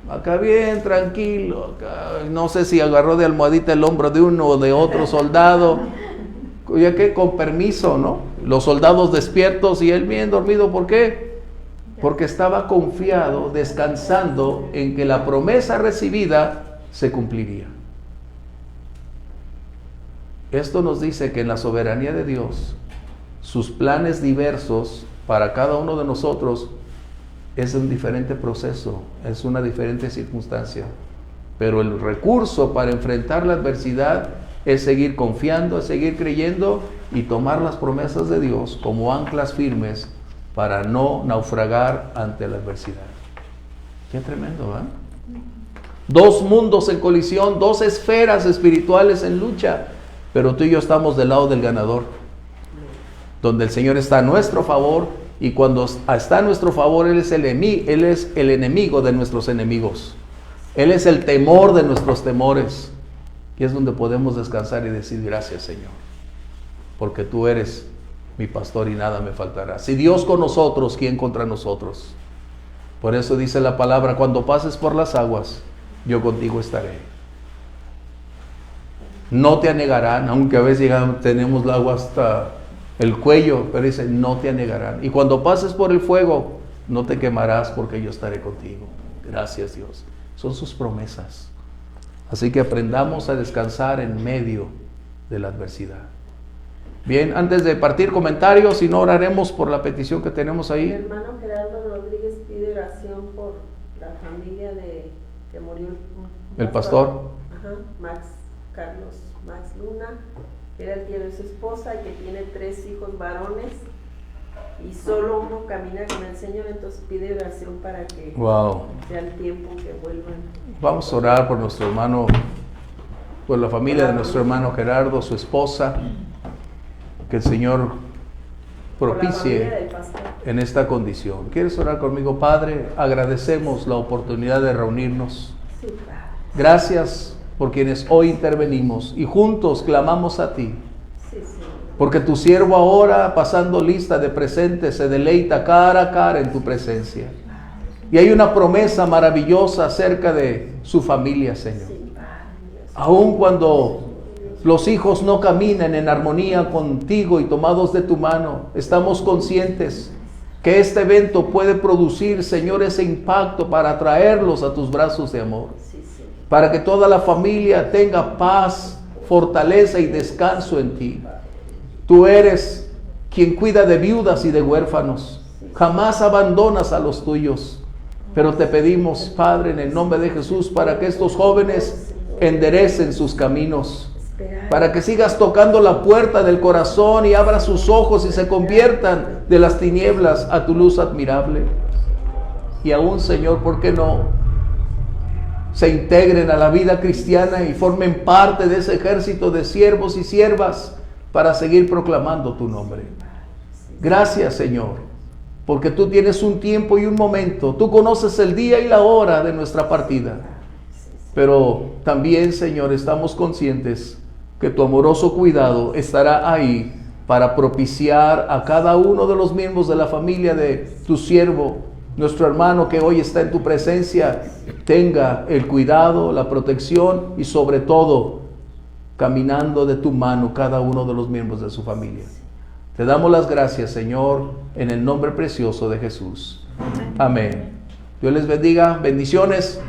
S1: Acá bien tranquilo, acá, no sé si agarró de almohadita el hombro de uno o de otro soldado, ya que con permiso, ¿no? Los soldados despiertos y él bien dormido, ¿por qué? Porque estaba confiado, descansando en que la promesa recibida se cumpliría. Esto nos dice que en la soberanía de Dios, sus planes diversos para cada uno de nosotros es un diferente proceso, es una diferente circunstancia. Pero el recurso para enfrentar la adversidad es seguir confiando, es seguir creyendo y tomar las promesas de Dios como anclas firmes para no naufragar ante la adversidad. Qué tremendo, ¿eh? Dos mundos en colisión, dos esferas espirituales en lucha, pero tú y yo estamos del lado del ganador, donde el Señor está a nuestro favor. Y cuando está a nuestro favor, Él es el enemigo de nuestros enemigos. Él es el temor de nuestros temores. Y es donde podemos descansar y decir, gracias Señor, porque tú eres mi pastor y nada me faltará. Si Dios con nosotros, ¿quién contra nosotros? Por eso dice la palabra, cuando pases por las aguas, yo contigo estaré. No te anegarán, aunque a veces tenemos el agua hasta el cuello, pero dice, no te anegarán. Y cuando pases por el fuego, no te quemarás porque yo estaré contigo. Gracias Dios. Son sus promesas. Así que aprendamos a descansar en medio de la adversidad. Bien, antes de partir comentarios, si no oraremos por la petición que tenemos
S9: El
S1: ahí.
S9: hermano Gerardo Rodríguez pide oración por la familia de que murió
S1: El pastor.
S9: Ajá, Carlos Max Luna, que era el tío de su esposa y que tiene 3 hijos varones y solo uno camina con el Señor, entonces pide oración para que
S1: Wow.
S9: sea el tiempo que vuelvan.
S1: Vamos a orar por nuestro hermano, por la familia de nuestro hermano Gerardo, su esposa, que el Señor
S9: Por la familia
S1: propicie
S9: del pastor.
S1: en esta condición. ¿Quieres orar conmigo, Padre? Agradecemos la oportunidad de reunirnos.
S9: Sí, Padre.
S1: Gracias por quienes hoy intervenimos y juntos clamamos a ti.
S9: Sí, sí.
S1: Porque tu siervo ahora, pasando lista de presentes, se deleita cara a cara en tu presencia. Y hay una promesa maravillosa acerca de su familia, Señor.
S9: Sí, Padre.
S1: Aun cuando los hijos no caminen en armonía contigo y tomados de tu mano, estamos conscientes que este evento puede producir, Señor, ese impacto para atraerlos a tus brazos de amor.
S9: Sí, sí.
S1: Para que toda la familia tenga paz, fortaleza y descanso en ti. Tú eres quien cuida de viudas y de huérfanos. Jamás abandonas a los tuyos. Pero te pedimos, Padre, en el nombre de Jesús, para que estos jóvenes enderecen sus caminos. Para que sigas tocando la puerta del corazón y abra sus ojos y se conviertan de las tinieblas a tu luz admirable. Y aún, Señor, ¿por qué no se integren a la vida cristiana y formen parte de ese ejército de siervos y siervas para seguir proclamando tu nombre? Gracias, Señor, porque tú tienes un tiempo y un momento. Tú conoces el día y la hora de nuestra partida. Pero también, Señor, estamos conscientes que tu amoroso cuidado estará ahí para propiciar a cada uno de los miembros de la familia de tu siervo, nuestro hermano que hoy está en tu presencia, tenga el cuidado, la protección y sobre todo caminando de tu mano cada uno de los miembros de su familia. Te damos las gracias, Señor, en el nombre precioso de Jesús. Amén. Dios les bendiga. Bendiciones.